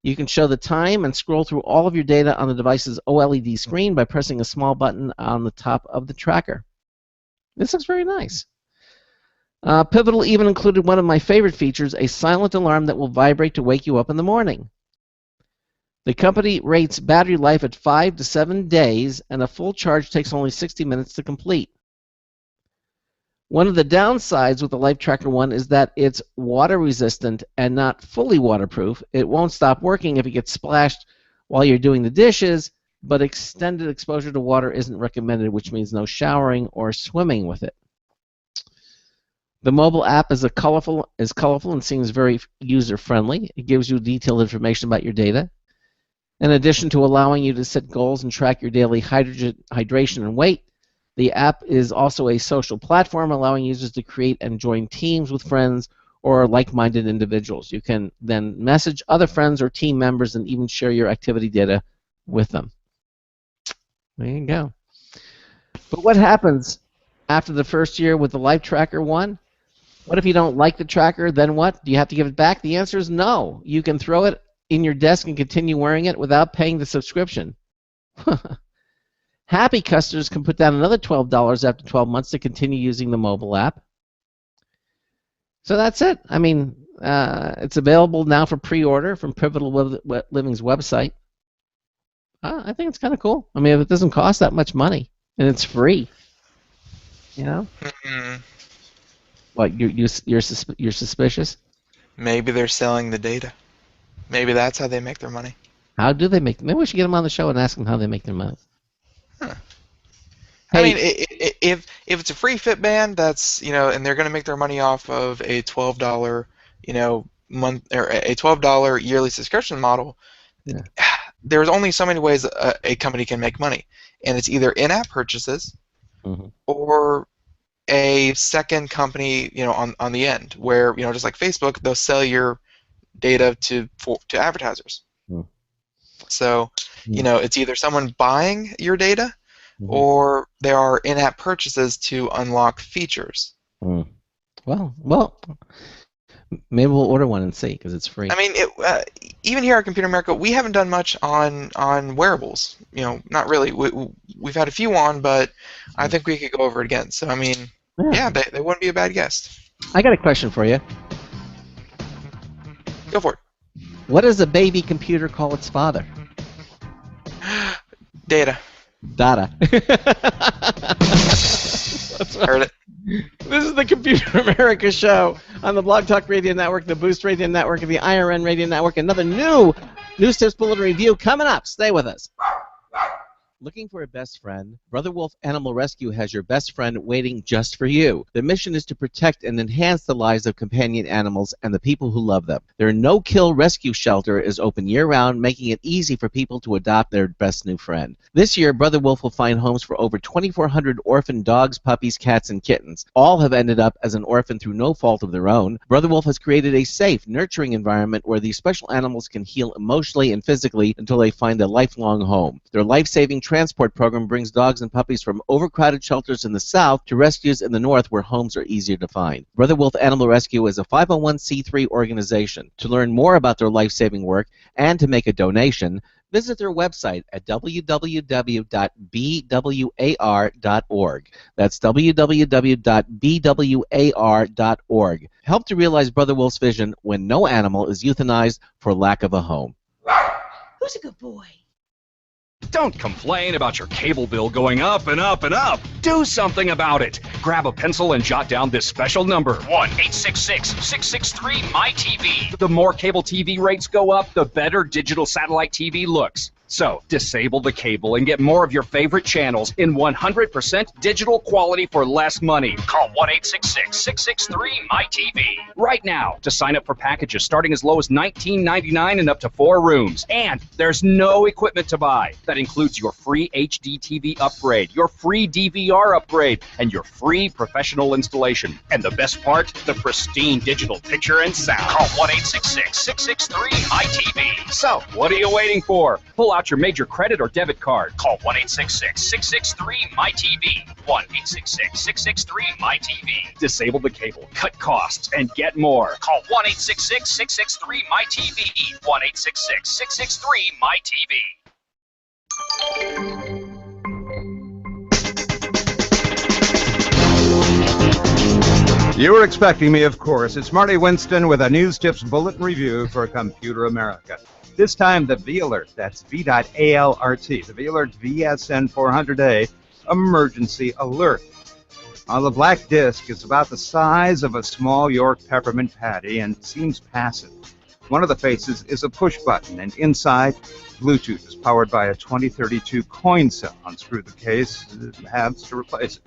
S1: You can show the time and scroll through all of your data on the device's OLED screen by pressing a small button on the top of the tracker. This looks very nice. Pivotal even included one of my favorite features, a silent alarm that will vibrate to wake you up in the morning. The company rates battery life at 5 to 7 days, and a full charge takes only 60 minutes to complete. One of the downsides with the Life Tracker 1 is that it's water resistant and not fully waterproof. It won't stop working if it gets splashed while you're doing the dishes, but extended exposure to water isn't recommended, which means no showering or swimming with it. The mobile app is colorful and seems very user-friendly. It gives you detailed information about your data. In addition to allowing you to set goals and track your daily hydration and weight, the app is also a social platform allowing users to create and join teams with friends or like-minded individuals. You can then message other friends or team members and even share your activity data with them. There you go. But what happens after the first year with the Life Tracker 1? What if you don't like the tracker? Then what? Do you have to give it back? The answer is no. You can throw it in your desk and continue wearing it without paying the subscription. Happy customers can put down another $12 after 12 months to continue using the mobile app. So that's it. I mean, it's available now for pre-order from Pivotal Living's website. I think it's kind of cool. I mean, it doesn't cost that much money, and it's free. You know? What? You're suspicious?
S4: Maybe they're selling the data. Maybe that's how they make their money.
S1: How do they make? Maybe we should get them on the show and ask them how they make their money.
S4: Huh.
S1: Hey,
S4: I mean, if it's a free Fitband, that's and they're going to make their money off of a $12 month or a $12 yearly subscription model.
S1: Yeah.
S4: There's only so many ways a company can make money, and it's either in-app purchases or a second company, on the end, where just like Facebook, they'll sell your data to advertisers. So, it's either someone buying your data, or there are in-app purchases to unlock features.
S1: Well, maybe we'll order one and see, because it's free.
S4: I mean, even here at Computer America, we haven't done much on wearables. Not really. We've had a few on, but I think we could go over it again. So, I mean, yeah, they wouldn't be a bad guest.
S1: I got a question for you.
S4: Go for it.
S1: What does a baby computer call its father?
S4: Data.
S1: Data.
S4: Heard it.
S1: This is the Computer America Show on the Blog Talk Radio Network, the Boost Radio Network, and the IRN Radio Network. Another new News Tips Bulletin Review coming up. Stay with us. Looking for a best friend? Brother Wolf Animal Rescue has your best friend waiting just for you. The mission is to protect and enhance the lives of companion animals and the people who love them. Their no-kill rescue shelter is open year-round, making it easy for people to adopt their best new friend. This year, Brother Wolf will find homes for over 2,400 orphan dogs, puppies, cats, and kittens. All have ended up as an orphan through no fault of their own. Brother Wolf has created a safe, nurturing environment where these special animals can heal emotionally and physically until they find a lifelong home. Their life-saving transport program brings dogs and puppies from overcrowded shelters in the south to rescues in the north where homes are easier to find. Brother Wolf Animal Rescue is a 501c3 organization. To learn more about their life-saving work and to make a donation, visit their website at www.bwar.org. That's www.bwar.org. Help to realize Brother Wolf's vision when no animal is euthanized for lack of a home.
S9: Who's a good boy?
S10: Don't complain about your cable bill going up and up and up. Do something about it. Grab a pencil and jot down this special number, 1-866-663-MY-TV. The more cable TV rates go up, the better digital satellite TV looks. So, disable the cable and get more of your favorite channels in 100% digital quality for less money. Call 1-866-663-MY-TV right now to sign up for packages starting as low as $19.99 and up to 4 rooms. And there's no equipment to buy. That includes your free HD TV upgrade, your free DVR upgrade, and your free professional installation. And the best part, the pristine digital picture and sound. Call 1-866-663-MY-TV. So, what are you waiting for? Pull out your major credit or debit card. Call 1-866-663-MY-TV. 1-866-663-MY-TV. Disable the cable, cut costs, and get more. Call 1-866-663-MY-TV. 1-866-663-MY-TV.
S8: You were expecting me, of course. It's Marty Winston with a News Tips Bulletin Review for Computer America. This time, the V-Alert, that's V.ALRT, the V-Alert VSN 400A Emergency Alert. The black disc is about the size of a small York peppermint patty and seems passive. One of the faces is a push button, and inside, Bluetooth is powered by a 2032 coin cell. Unscrew the case, halves to replace it.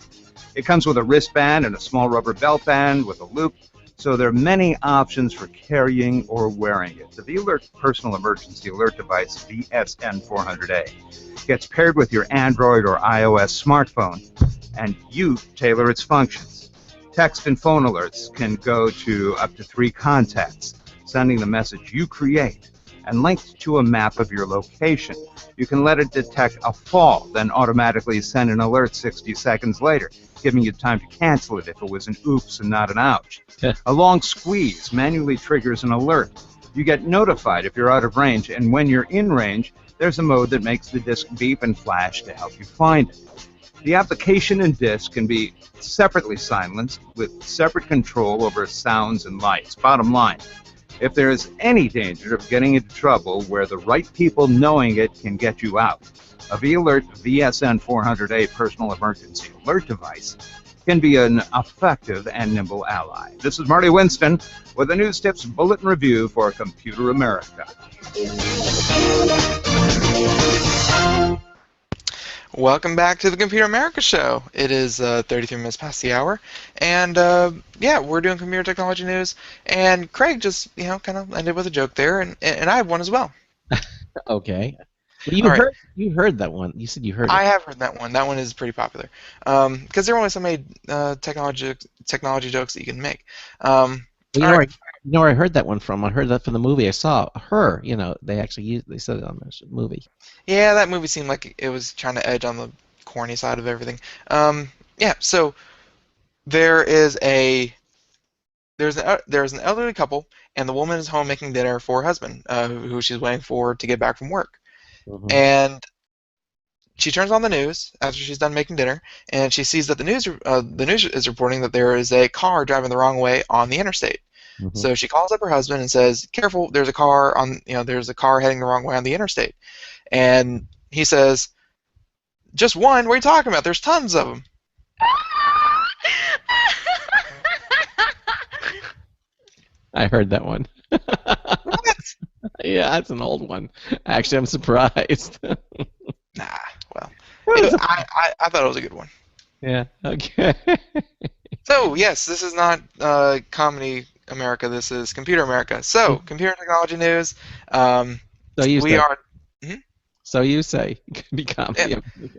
S8: It comes with a wristband and a small rubber belt band with a loop, so there are many options for carrying or wearing it. The V-Alert Personal Emergency Alert Device, VSN 400A, gets paired with your Android or iOS smartphone, and you tailor its functions. Text and phone alerts can go to up to 3 contacts, sending the message you create, and linked to a map of your location. You can let it detect a fall, then automatically send an alert 60 seconds later, giving you time to cancel it if it was an oops and not an ouch. A long squeeze manually triggers an alert. You get notified if you're out of range, and when you're in range, there's a mode that makes the disc beep and flash to help you find it. The application and disc can be separately silenced with separate control over sounds and lights. Bottom line, if there is any danger of getting into trouble where the right people knowing it can get you out, a V-Alert VSN 400A personal emergency alert device can be an effective and nimble ally. This is Marty Winston with the News Tips Bulletin Review for Computer America.
S4: Welcome back to the Computer America Show. It is 33 minutes past the hour, and yeah, we're doing computer technology news. And Craig just, kind of ended with a joke there, and I have one as well.
S1: Okay. Well, you heard that one. You said you heard it.
S4: I have heard that one. That one is pretty popular. Because there are only so many technology jokes that you can make.
S1: Well, where I heard that one from? I heard that from the movie I saw. Her, they actually said it on the movie.
S4: Yeah, that movie seemed like it was trying to edge on the corny side of everything. Yeah, so there's an elderly couple, and the woman is home making dinner for her husband, who she's waiting for to get back from work. Mm-hmm. And she turns on the news after she's done making dinner, and she sees that the news is reporting that there is a car driving the wrong way on the interstate. Mm-hmm. So she calls up her husband and says, "Careful! There's a car heading the wrong way on the interstate." And he says, "Just one? What are you talking about? There's tons of them."
S1: I heard that one.
S4: What?
S1: Yeah, that's an old one. Actually, I'm surprised.
S4: Nah, well, I thought it was a good one.
S1: Yeah, okay.
S4: So, yes, this is not Comedy America. This is Computer America. So, computer technology news. So
S1: you say. It could be Comedy America.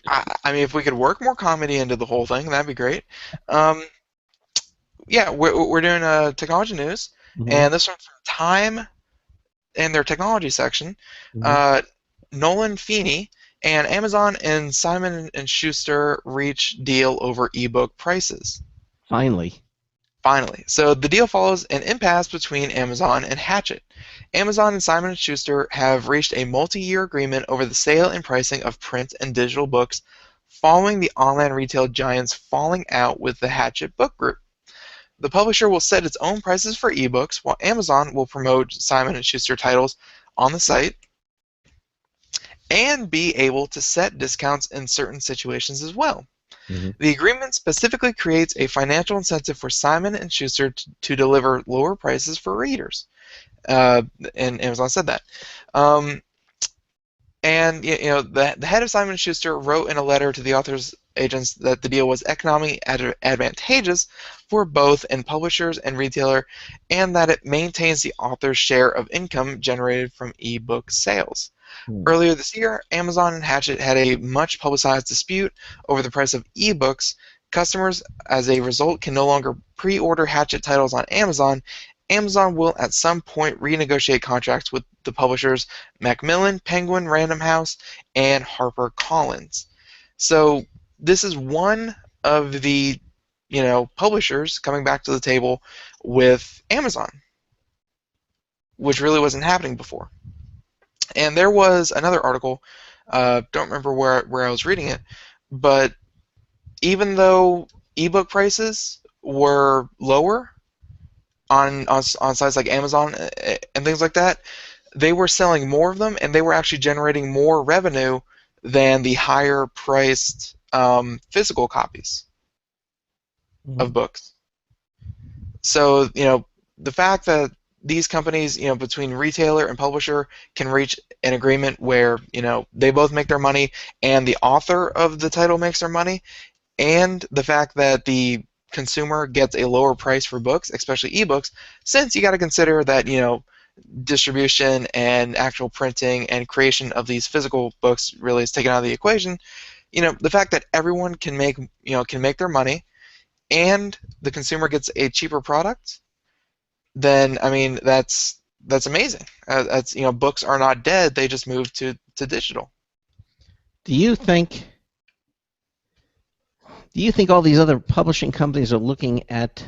S4: I mean, if we could work more comedy into the whole thing, that'd be great. Yeah, we're doing technology news, and this one's from Time in their technology section. Nolan Feeney and Amazon and Simon & Schuster reach deal over ebook prices.
S1: Finally.
S4: So the deal follows an impasse between Amazon and Hachette. Amazon and Simon & Schuster have reached a multi-year agreement over the sale and pricing of print and digital books following the online retail giants falling out with the Hachette Book Group. The publisher will set its own prices for ebooks, while Amazon will promote Simon & Schuster titles on the site and be able to set discounts in certain situations as well. Mm-hmm. The agreement specifically creates a financial incentive for Simon & Schuster to deliver lower prices for readers. And Amazon said that. And the head of Simon & Schuster wrote in a letter to the authors' agents that the deal was economically advantageous for both end publishers and retailer, and that it maintains the author's share of income generated from ebook sales. Earlier this year, Amazon and Hachette had a much publicized dispute over the price of ebooks. Customers, as a result, can no longer pre-order Hachette titles on Amazon. Amazon will at some point renegotiate contracts with the publishers Macmillan, Penguin, Random House, and HarperCollins. So this is one of the publishers coming back to the table with Amazon, which really wasn't happening before. And there was another article, don't remember where I was reading it, but even though ebook prices were lower on sites like Amazon and things like that, they were selling more of them, and they were actually generating more revenue than the higher priced physical copies of books. So the fact that these companies, between retailer and publisher, can reach an agreement where they both make their money and the author of the title makes their money, and the fact that the consumer gets a lower price for books, especially ebooks, since you got to consider that distribution and actual printing and creation of these physical books really is taken out of the equation. The fact that everyone can make their money, and the consumer gets a cheaper product, then that's amazing. That's books are not dead; they just moved to digital.
S1: Do you think all these other publishing companies are looking at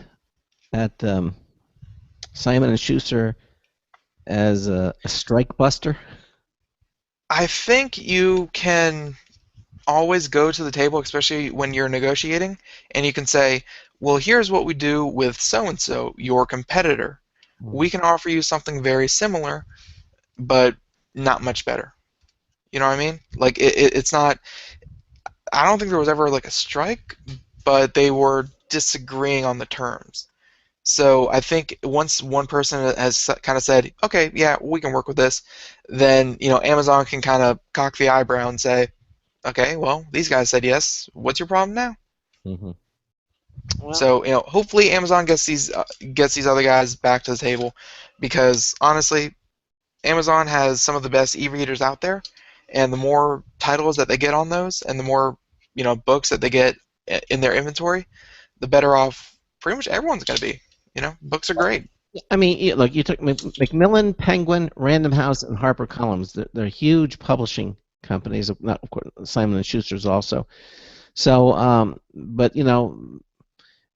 S1: Simon & Schuster as a strike buster?
S4: I think you can always go to the table, especially when you're negotiating, and you can say, well, here's what we do with so-and-so, your competitor. We can offer you something very similar, but not much better. You know what I mean? Like, it's not, I don't think there was ever like a strike, but they were disagreeing on the terms. So I think once one person has kind of said, okay, yeah, we can work with this, then, Amazon can kind of cock the eyebrow and say, okay, well, these guys said yes. What's your problem now?
S1: Mm-hmm. Well,
S4: So, hopefully Amazon gets these other guys back to the table, because honestly, Amazon has some of the best e-readers out there, and the more titles that they get on those, and the more books that they get in their inventory, the better off pretty much everyone's going to be. Books are great.
S1: I mean, look, you took Macmillan, Penguin, Random House, and HarperCollins. They're huge publishing companies. Not of course, Simon and Schuster's also. So, but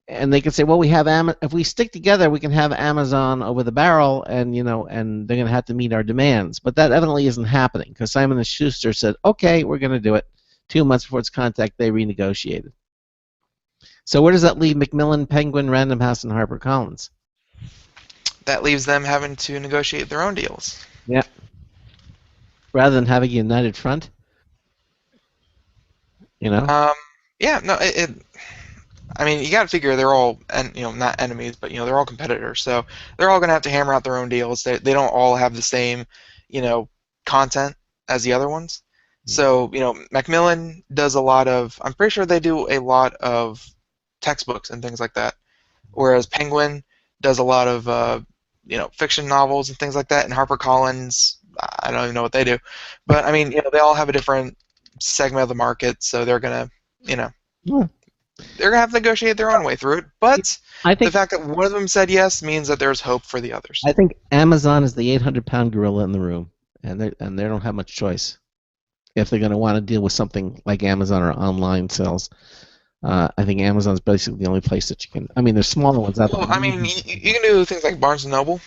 S1: and they can say, well, we have if we stick together, we can have Amazon over the barrel, and and they're going to have to meet our demands. But that evidently isn't happening, because Simon and Schuster said, okay, we're going to do it. 2 months before its contact, they renegotiated. So where does that leave Macmillan, Penguin, Random House, and HarperCollins?
S4: That leaves them having to negotiate their own deals.
S1: Yeah. Rather than having a united front.
S4: Yeah, no, I mean, you got to figure they're all, not enemies, but they're all competitors. So they're all going to have to hammer out their own deals. They don't all have the same, content as the other ones. So Macmillan does a lot of. I'm pretty sure they do a lot of textbooks and things like that. Whereas Penguin does a lot of fiction novels and things like that. And HarperCollins, I don't even know what they do, but I mean, they all have a different segment of the market, so they're gonna, they're gonna have to negotiate their own way through it. But
S1: I think
S4: the fact that one of them said yes means that there's hope for the others.
S1: I think Amazon is the 800-pound gorilla in the room, and they don't have much choice if they're going to want to deal with something like Amazon or online sales. I think Amazon's basically the only place that you can. I mean, there's smaller ones out there.
S4: Well, I mean, you can do things like Barnes & Noble,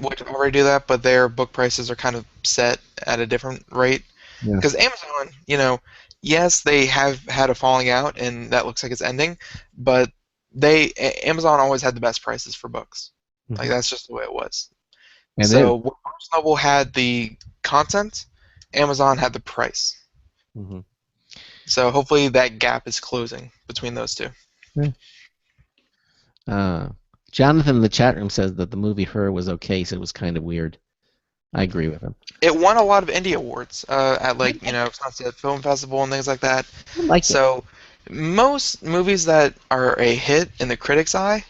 S4: which already do that, but their book prices are kind of set at a different rate. Because Amazon, yes, they have had a falling out, and that looks like it's ending, but Amazon always had the best prices for books. Mm-hmm. Like, that's just the way it was. And so when Barnes & Noble had the content, Amazon had the price. Mm-hmm. So hopefully that gap is closing between those two.
S1: Jonathan in the chat room says that the movie Her was okay, so it was kind of weird. I agree with him.
S4: It won a lot of indie awards at Sunset Film Festival and things like that. So most movies that are a hit in the critics' eye,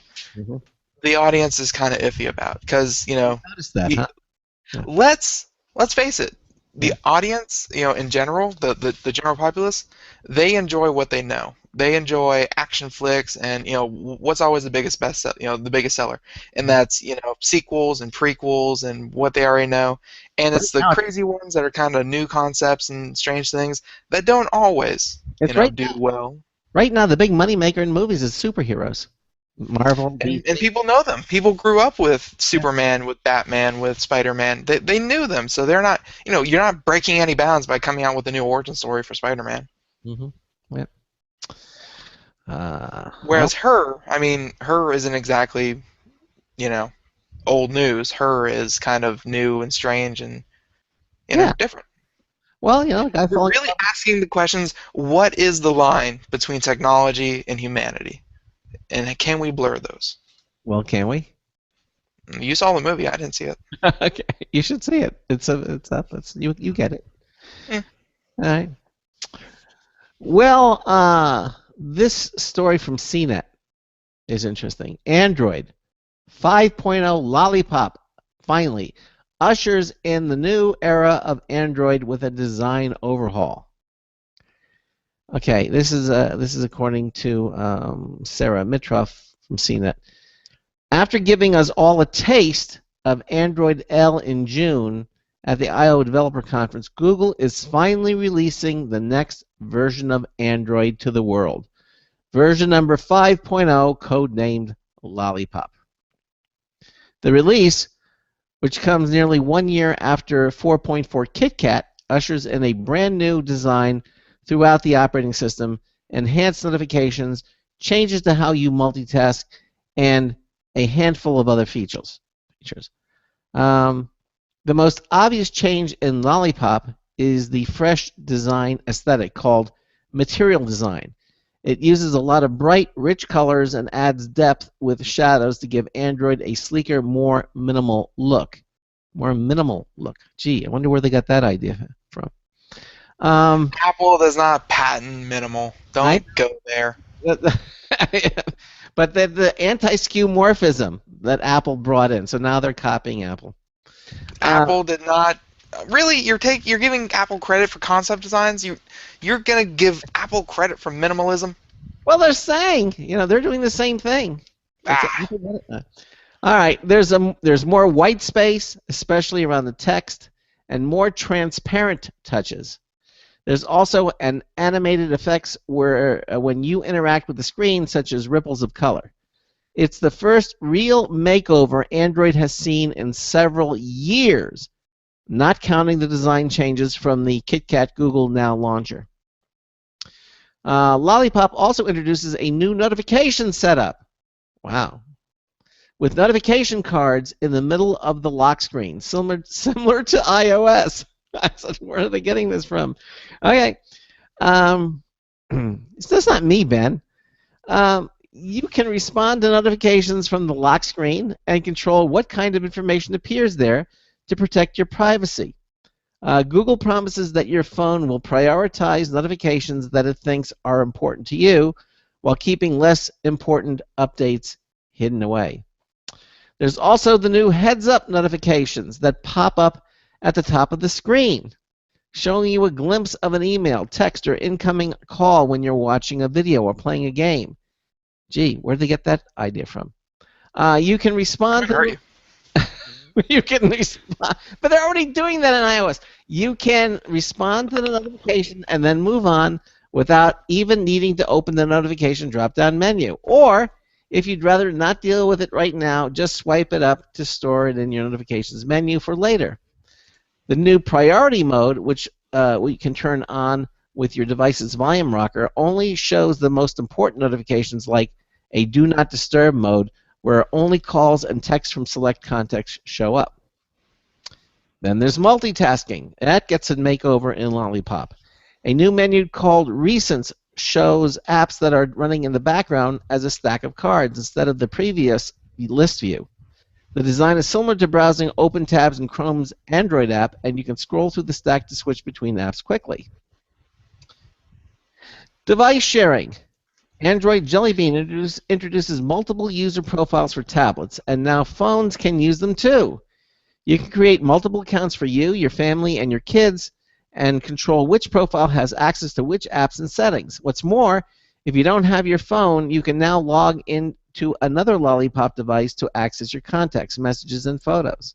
S4: the audience is kind of iffy about, because
S1: noticed that, huh?
S4: Let's face it. The audience, in general, the general populace, they enjoy what they know. They enjoy action flicks, and what's always the biggest the biggest seller, and that's sequels and prequels and what they already know. And it's the crazy ones that are kind of new concepts and strange things that don't always do well.
S1: Right now, the big moneymaker in movies is superheroes. Marvel,
S4: and people know them. People grew up with Superman, with Batman, with Spider-Man. They knew them, so they're not. You're not breaking any bounds by coming out with a new origin story for Spider-Man.
S1: Mm-hmm. Yep.
S4: Whereas Her isn't exactly, old news. Her is kind of new and strange and different.
S1: Well,
S4: we're really asking the questions: what is the line between technology and humanity? And can we blur those?
S1: Well, can we?
S4: You saw the movie. I didn't see it.
S1: Okay, you should see it. It's up. You get it. All right. Well, this story from CNET is interesting. Android 5.0 Lollipop finally ushers in the new era of Android with a design overhaul. Okay, this is according to Sarah Mitroff from CNET. After giving us all a taste of Android L in June at the I/O Developer Conference, Google is finally releasing the next version of Android to the world. Version number 5.0, codenamed Lollipop. The release which comes nearly 1 year after 4.4 KitKat ushers in a brand new design throughout the operating system, enhanced notifications, changes to how you multitask, and a handful of other features. The most obvious change in Lollipop is the fresh design aesthetic called material design. It uses a lot of bright, rich colors and adds depth with shadows to give Android a sleeker, more minimal look. Gee, I wonder where they got that idea from.
S4: Apple does not patent minimal. Don't go there.
S1: But the anti-skeuomorphism that Apple brought in, so now they're copying Apple.
S4: Apple did not. Really, you're giving Apple credit for concept designs. You're gonna give Apple credit for minimalism.
S1: Well, they're saying, they're doing the same thing. All right, there's more white space, especially around the text, and more transparent touches. There's also an animated effects where when you interact with the screen, such as ripples of color. It's the first real makeover Android has seen in several years, not counting the design changes from the KitKat Google Now launcher. Lollipop also introduces a new notification setup. Wow. With notification cards in the middle of the lock screen, similar to iOS. I said, where are they getting this from? Okay. That's not me, Ben. You can respond to notifications from the lock screen and control what kind of information appears there to protect your privacy. Google promises that your phone will prioritize notifications that it thinks are important to you while keeping less important updates hidden away. There's also the new heads-up notifications that pop up at the top of the screen, showing you a glimpse of an email, text, or incoming call when you're watching a video or playing a game. Gee, where did they get that idea from? You can respond to you can respond, but they're already doing that in iOS. You can respond to the notification and then move on without even needing to open the notification drop-down menu. Or, if you'd rather not deal with it right now, just swipe it up to store it in your notifications menu for later. The new priority mode, which we can turn on with your device's volume rocker, only shows the most important notifications, like a do not disturb mode, where only calls and texts from select contacts show up. Then there's multitasking. That gets a makeover in Lollipop. A new menu called Recents shows apps that are running in the background as a stack of cards instead of the previous list view. The design is similar to browsing open tabs in Chrome's Android app, and you can scroll through the stack to switch between apps quickly. Device sharing. Android Jelly Bean introduces multiple user profiles for tablets, and now phones can use them too. You can create multiple accounts for you, your family, and your kids, and control which profile has access to which apps and settings. What's more, if you don't have your phone, you can now log into another Lollipop device to access your contacts, messages, and photos.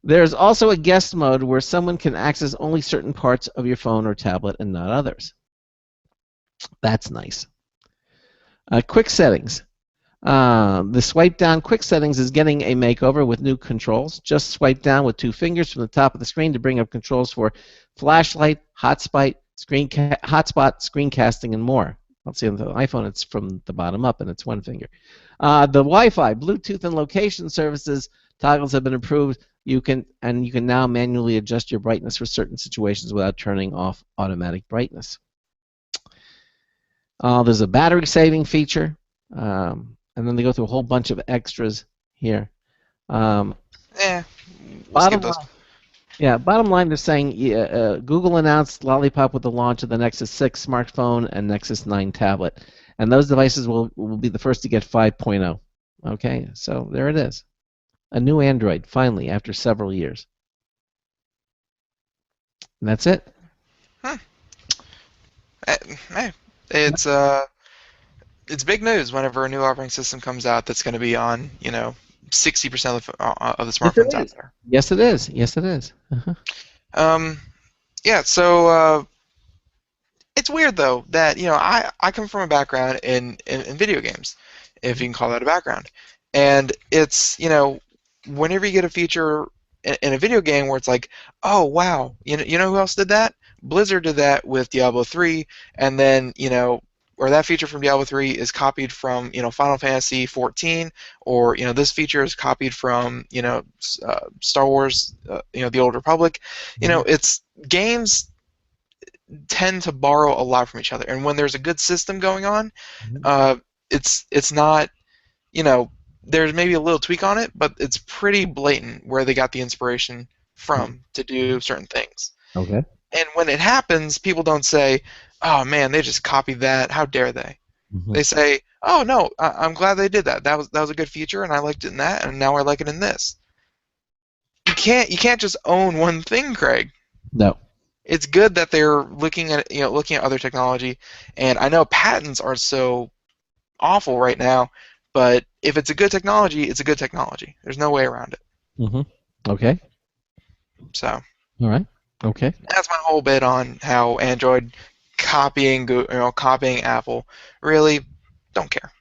S1: There's also a guest mode where someone can access only certain parts of your phone or tablet and not others. That's nice. Quick settings. The swipe down quick settings is getting a makeover with new controls. Just swipe down with 2 fingers from the top of the screen to bring up controls for flashlight, hotspot, screencasting, and more. I'll see on the iPhone it's from the bottom up and it's 1 finger. The Wi-Fi, Bluetooth, and location services toggles have been improved. You can now manually adjust your brightness for certain situations without turning off automatic brightness. There's a battery saving feature, and then they go through a whole bunch of extras here.
S4: We'll
S1: bottom
S4: skip those.
S1: Bottom line, they're saying Google announced Lollipop with the launch of the Nexus 6 smartphone and Nexus 9 tablet, and those devices will be the first to get 5.0. Okay, so there it is. A new Android, finally, after several years. And that's it.
S4: It's big news whenever a new operating system comes out that's going to be on 60% of the smartphones out there.
S1: Yes, it is. Yes, it is.
S4: Yeah. So it's weird though that I come from a background in video games, if you can call that a background, and it's whenever you get a feature in a video game where it's like, oh wow, you know who else did that? Blizzard did that with Diablo 3, and then or that feature from Diablo 3 is copied from Final Fantasy 14, or this feature is copied from Star Wars, the Old Republic. It's games tend to borrow a lot from each other, and when there's a good system going on, it's not there's maybe a little tweak on it, but it's pretty blatant where they got the inspiration from to do certain things.
S1: Okay.
S4: And when it happens, people don't say, "Oh man, they just copied that. How dare they?" They say, "Oh no, I'm glad they did that. That was a good feature, and I liked it in that, and now I like it in this." You can't just own one thing, Craig.
S1: No.
S4: It's good that they're looking at other technology, and I know patents are so awful right now, but if it's a good technology, it's a good technology. There's no way around it.
S1: Okay.
S4: So.
S1: All right. Okay.
S4: That's my whole bit on how Android copying Apple. Really, don't care.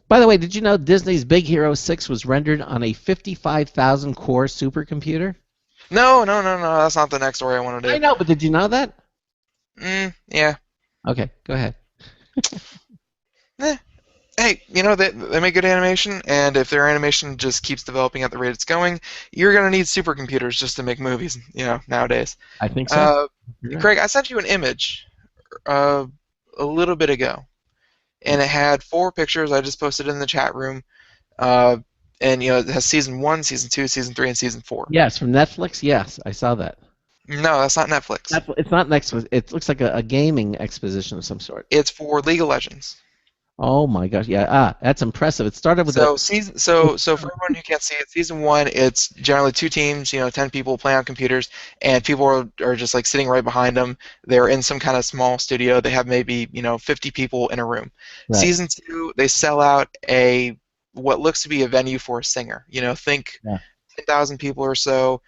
S1: By the way, did you know Disney's Big Hero 6 was rendered on a 55,000 core supercomputer?
S4: No. That's not the next story I want to do.
S1: I know, but did you know that?
S4: Yeah.
S1: Okay, go ahead.
S4: Hey, they make good animation, and if their animation just keeps developing at the rate it's going, you're going to need supercomputers just to make movies, nowadays.
S1: I think so.
S4: Craig, I sent you an image a little bit ago, and it had 4 pictures. I just posted it in the chat room, and it has season 1, season 2, season 3, and season 4.
S1: Yes, from Netflix. Yes, I saw that.
S4: No, that's not Netflix.
S1: It's not Netflix. It looks like a gaming exposition of some sort.
S4: It's for League of Legends.
S1: Oh my gosh! Yeah, that's impressive. It started with
S4: so for everyone who can't see it, season 1, it's generally 2 teams, 10 people playing on computers, and people are just like sitting right behind them. They're in some kind of small studio. They have maybe 50 people in a room. Right. Season 2, they sell out what looks to be a venue for a singer. Think 10,000 people or so.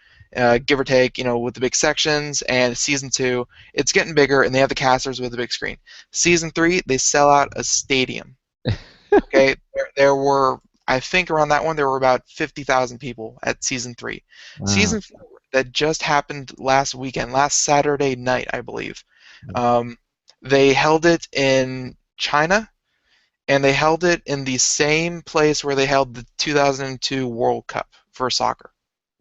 S4: Give or take, with the big sections. And season 2, it's getting bigger, and they have the casters with the big screen. Season 3, they sell out a stadium. Okay, there were, I think around that one, there were about 50,000 people at season 3. Wow. Season 4, that just happened last weekend, last Saturday night, I believe. They held it in China, and they held it in the same place where they held the 2002 World Cup for soccer.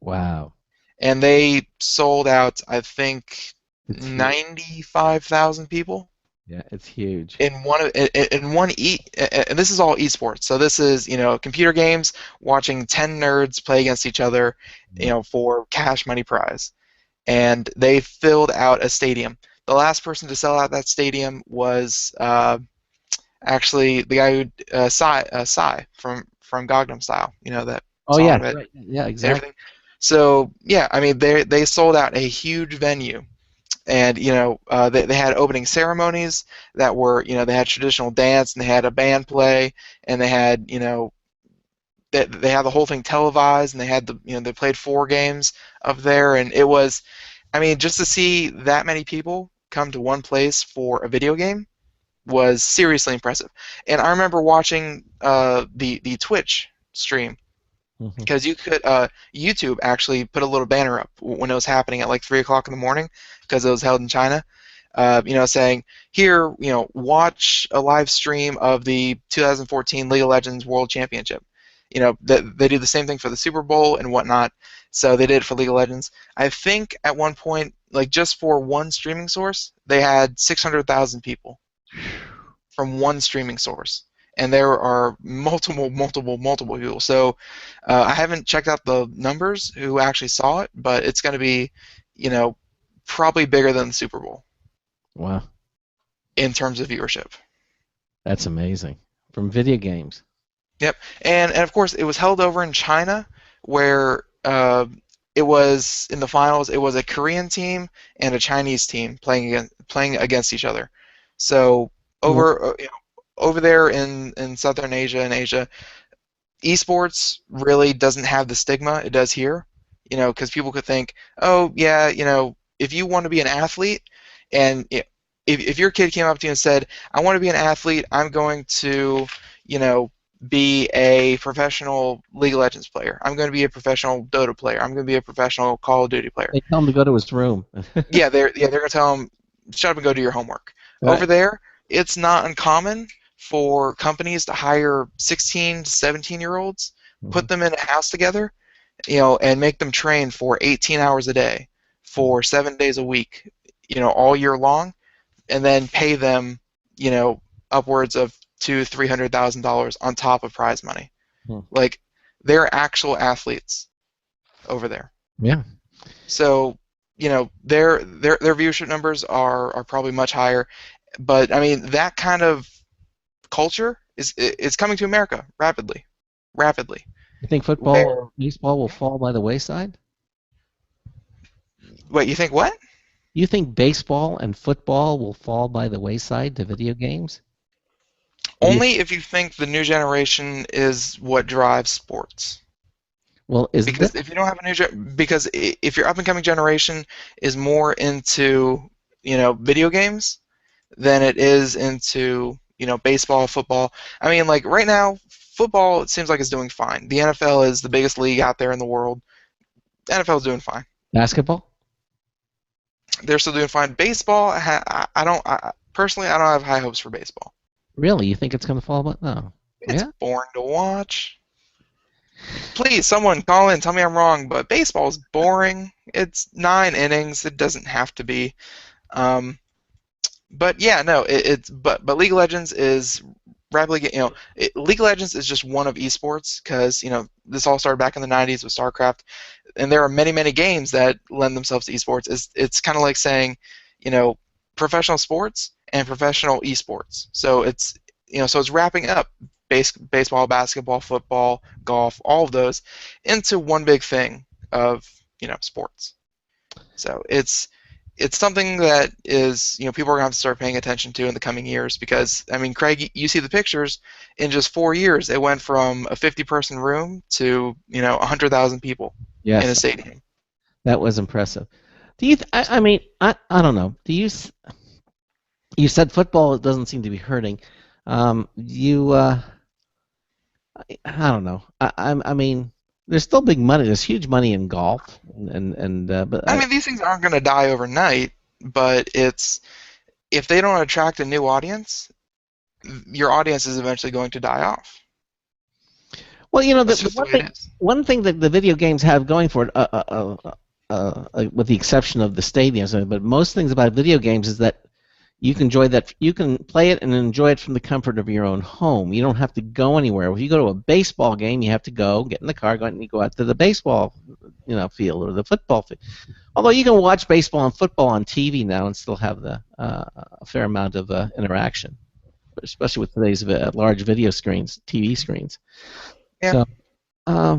S1: Wow.
S4: And they sold out, I think, 95,000 people.
S1: Yeah, it's huge.
S4: And this is all esports. So this is, computer games, watching 10 nerds play against each other, for cash money prize. And they filled out a stadium. The last person to sell out that stadium was actually the guy who Psy from Gangnam Style. That.
S1: Oh yeah, right. Yeah, exactly.
S4: Everything. So yeah, I mean they sold out a huge venue, and they had opening ceremonies that were they had traditional dance, and they had a band play, and they had they had the whole thing televised, and they had they played 4 games up there, and it was, I mean, just to see that many people come to one place for a video game was seriously impressive. And I remember watching the Twitch stream. Because you could, YouTube actually put a little banner up when it was happening at like 3 o'clock in the morning, because it was held in China, saying, here, watch a live stream of the 2014 League of Legends World Championship. They do the same thing for the Super Bowl and whatnot, so they did it for League of Legends. I think at one point, like just for one streaming source, they had 600,000 people from one streaming source. And there are multiple people. So I haven't checked out the numbers who actually saw it, but it's going to be, probably bigger than the Super Bowl.
S1: Wow.
S4: In terms of viewership.
S1: That's amazing. From video games.
S4: Yep. And of course, it was held over in China, where it was, in the finals, it was a Korean team and a Chinese team playing against each other. So over there in Southern Asia and Asia, esports really doesn't have the stigma it does here, because people could think, oh yeah, if you want to be an athlete, and if your kid came up to you and said, I want to be an athlete, I'm going to, be a professional League of Legends player. I'm going to be a professional Dota player. I'm going to be a professional Call of Duty player.
S1: They tell him to go to his room.
S4: They're going to tell him, shut up and go do your homework.
S1: Right.
S4: Over there, it's not uncommon for companies to hire 16 to 17-year-olds, put them in a house together, and make them train for 18 hours a day, for 7 days a week, all year long, and then pay them, upwards of $200,000-$300,000 on top of prize money. Like, they're actual athletes over there.
S1: Yeah.
S4: So, their viewership numbers are probably much higher, but I mean that kind of culture is coming to America rapidly.
S1: You think football or baseball will fall by the wayside?
S4: Wait, you think what?
S1: You think baseball and football will fall by the wayside to video games?
S4: Only if you think the new generation is what drives sports.
S1: Well,
S4: because if you don't have a because if your up and coming generation is more into video games than it is into baseball, football. I mean, like right now, football it seems like it's doing fine. The NFL is the biggest league out there in the world. The NFL is doing fine.
S1: Basketball?
S4: They're still doing fine. Baseball, personally, I don't have high hopes for baseball.
S1: Really? You think it's going to fall? But no.
S4: It's boring to watch. Please, someone call in, tell me I'm wrong, but baseball is boring. It's 9 innings. It doesn't have to be. But yeah, no, but League of Legends is rapidly getting, League of Legends is just one of esports because this all started back in the 90s with StarCraft, and there are many games that lend themselves to esports. It's kind of like saying, professional sports and professional esports. So it's wrapping up baseball, basketball, football, golf, all of those into one big thing of sports. So it's something that is people are going to have to start paying attention to in the coming years because I mean, Craig, you see the pictures. In just 4 years, it went from a 50-person room to 100,000 people in a stadium.
S1: That was impressive. Do you? I mean, I don't know. Do you? You said football doesn't seem to be hurting. I don't know. I mean, there's still big money. There's huge money in golf, but
S4: I mean, these things aren't going to die overnight. But if they don't attract a new audience, your audience is eventually going to die off.
S1: Well, one thing that the video games have going for it, with the exception of the stadiums, but most things about video games is that you can play it and enjoy it from the comfort of your own home. You don't have to go anywhere. If you go to a baseball game, you have to get in the car, and you go out to the baseball, field or the football field. Although you can watch baseball and football on TV now and still have a fair amount of interaction, especially with today's large video screens, TV screens.
S4: Yeah.
S1: So, I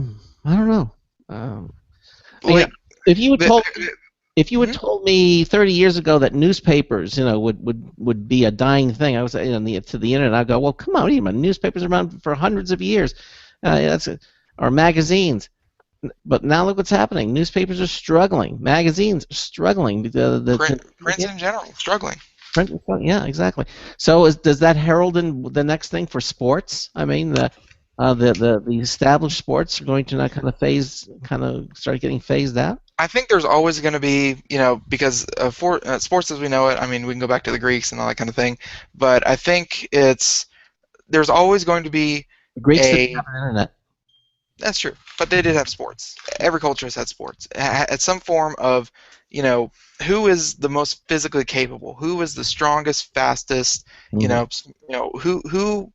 S1: don't know. If you had told me 30 years ago that newspapers, would be a dying thing, I was to the internet. I'd go, well, come on, newspapers are around for hundreds of years, or magazines. But now look what's happening. Newspapers are struggling. Magazines are struggling.
S4: Print in general struggling.
S1: Yeah, exactly. So does that herald in the next thing for sports? I mean, the established sports are going to now kind of start getting phased out.
S4: I think there's always going to be, because for sports as we know it, I mean, we can go back to the Greeks and all that kind of thing, but I think there's always going to be
S1: the Greeks didn't have an internet.
S4: That's true, but they did have sports. Every culture has had sports. At some form of, who is the most physically capable? Who is the strongest, fastest? Who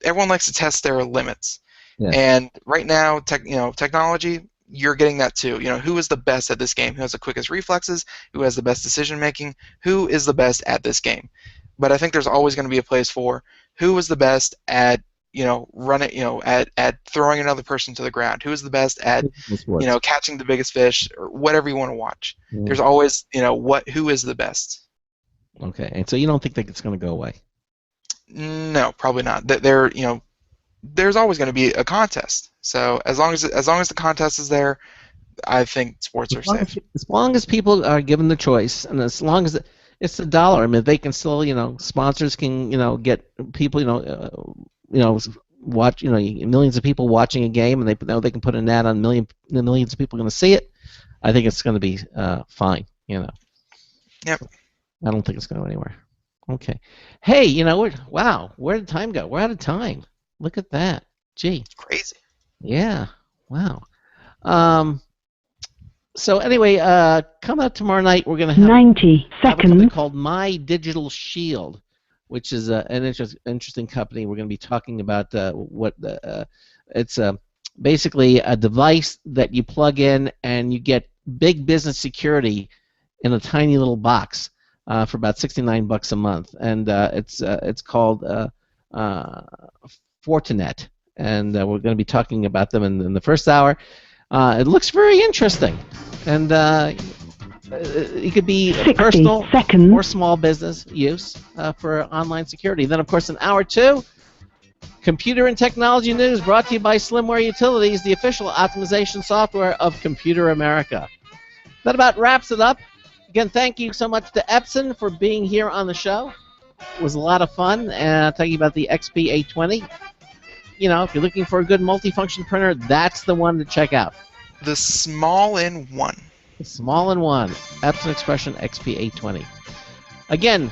S4: everyone likes to test their limits. Yeah. And right now, technology, you're getting that too. Who is the best at this game? Who has the quickest reflexes? Who has the best decision making? Who is the best at this game? But I think there's always going to be a place for who is the best at at throwing another person to the ground. Who is the best at catching the biggest fish or whatever you want to watch. Mm. There's always who is the best.
S1: Okay, and so you don't think that it's going to go away?
S4: No, probably not. There's always going to be a contest. So as long as the contest is there, I think sports are safe.
S1: As long as people are given the choice, and as long as it's the dollar, I mean, they can still, sponsors can, get people, watch, millions of people watching a game, and they know they can put an ad on millions of people going to see it, I think it's going to be fine.
S4: Yep.
S1: I don't think it's going to go anywhere. Okay. Hey, wow, where did time go? We're out of time. Look at that. Gee.
S4: Crazy.
S1: Yeah. Wow. So anyway, coming up tomorrow night, we're going to have
S2: 90
S1: something
S2: seconds.
S1: called My Digital Shield, which is an interesting company. We're going to be talking about it's basically a device that you plug in and you get big business security in a tiny little box for about $69 a month, and it's called Fortinet, and we're going to be talking about them in the first hour. It looks very interesting, and it could be
S2: 60
S1: personal
S2: seconds.
S1: or small business use for online security. Then, of course, in hour 2, computer and technology news brought to you by Slimware Utilities, the official optimization software of Computer America. That about wraps it up. Again, thank you so much to Epson for being here on the show. It was a lot of fun talking about the XP820. If you're looking for a good multifunction printer, that's the one to check out.
S4: The small-in-one.
S1: The small-in-one. Epson Expression XP820. Again,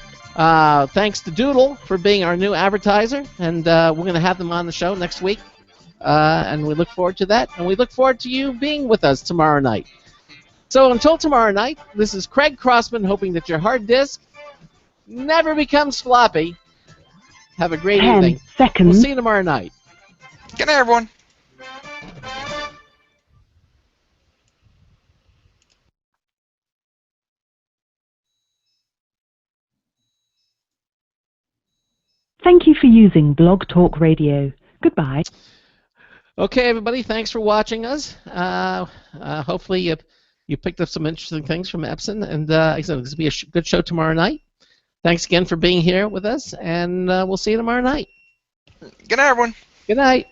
S1: thanks to Doodle for being our new advertiser, and we're going to have them on the show next week, and we look forward to that, and we look forward to you being with us tomorrow night. So until tomorrow night, this is Craig Crossman hoping that your hard disk never becomes floppy. Have a great
S2: 10
S1: evening.
S2: seconds.
S1: We'll see you tomorrow night.
S4: Good night, everyone.
S2: Thank you for using Blog Talk Radio. Goodbye.
S1: Okay, everybody, thanks for watching us. Hopefully you picked up some interesting things from Epson, and like I said, this will be a good show tomorrow night. Thanks again for being here with us, and we'll see you tomorrow night.
S4: Good night, everyone.
S1: Good night.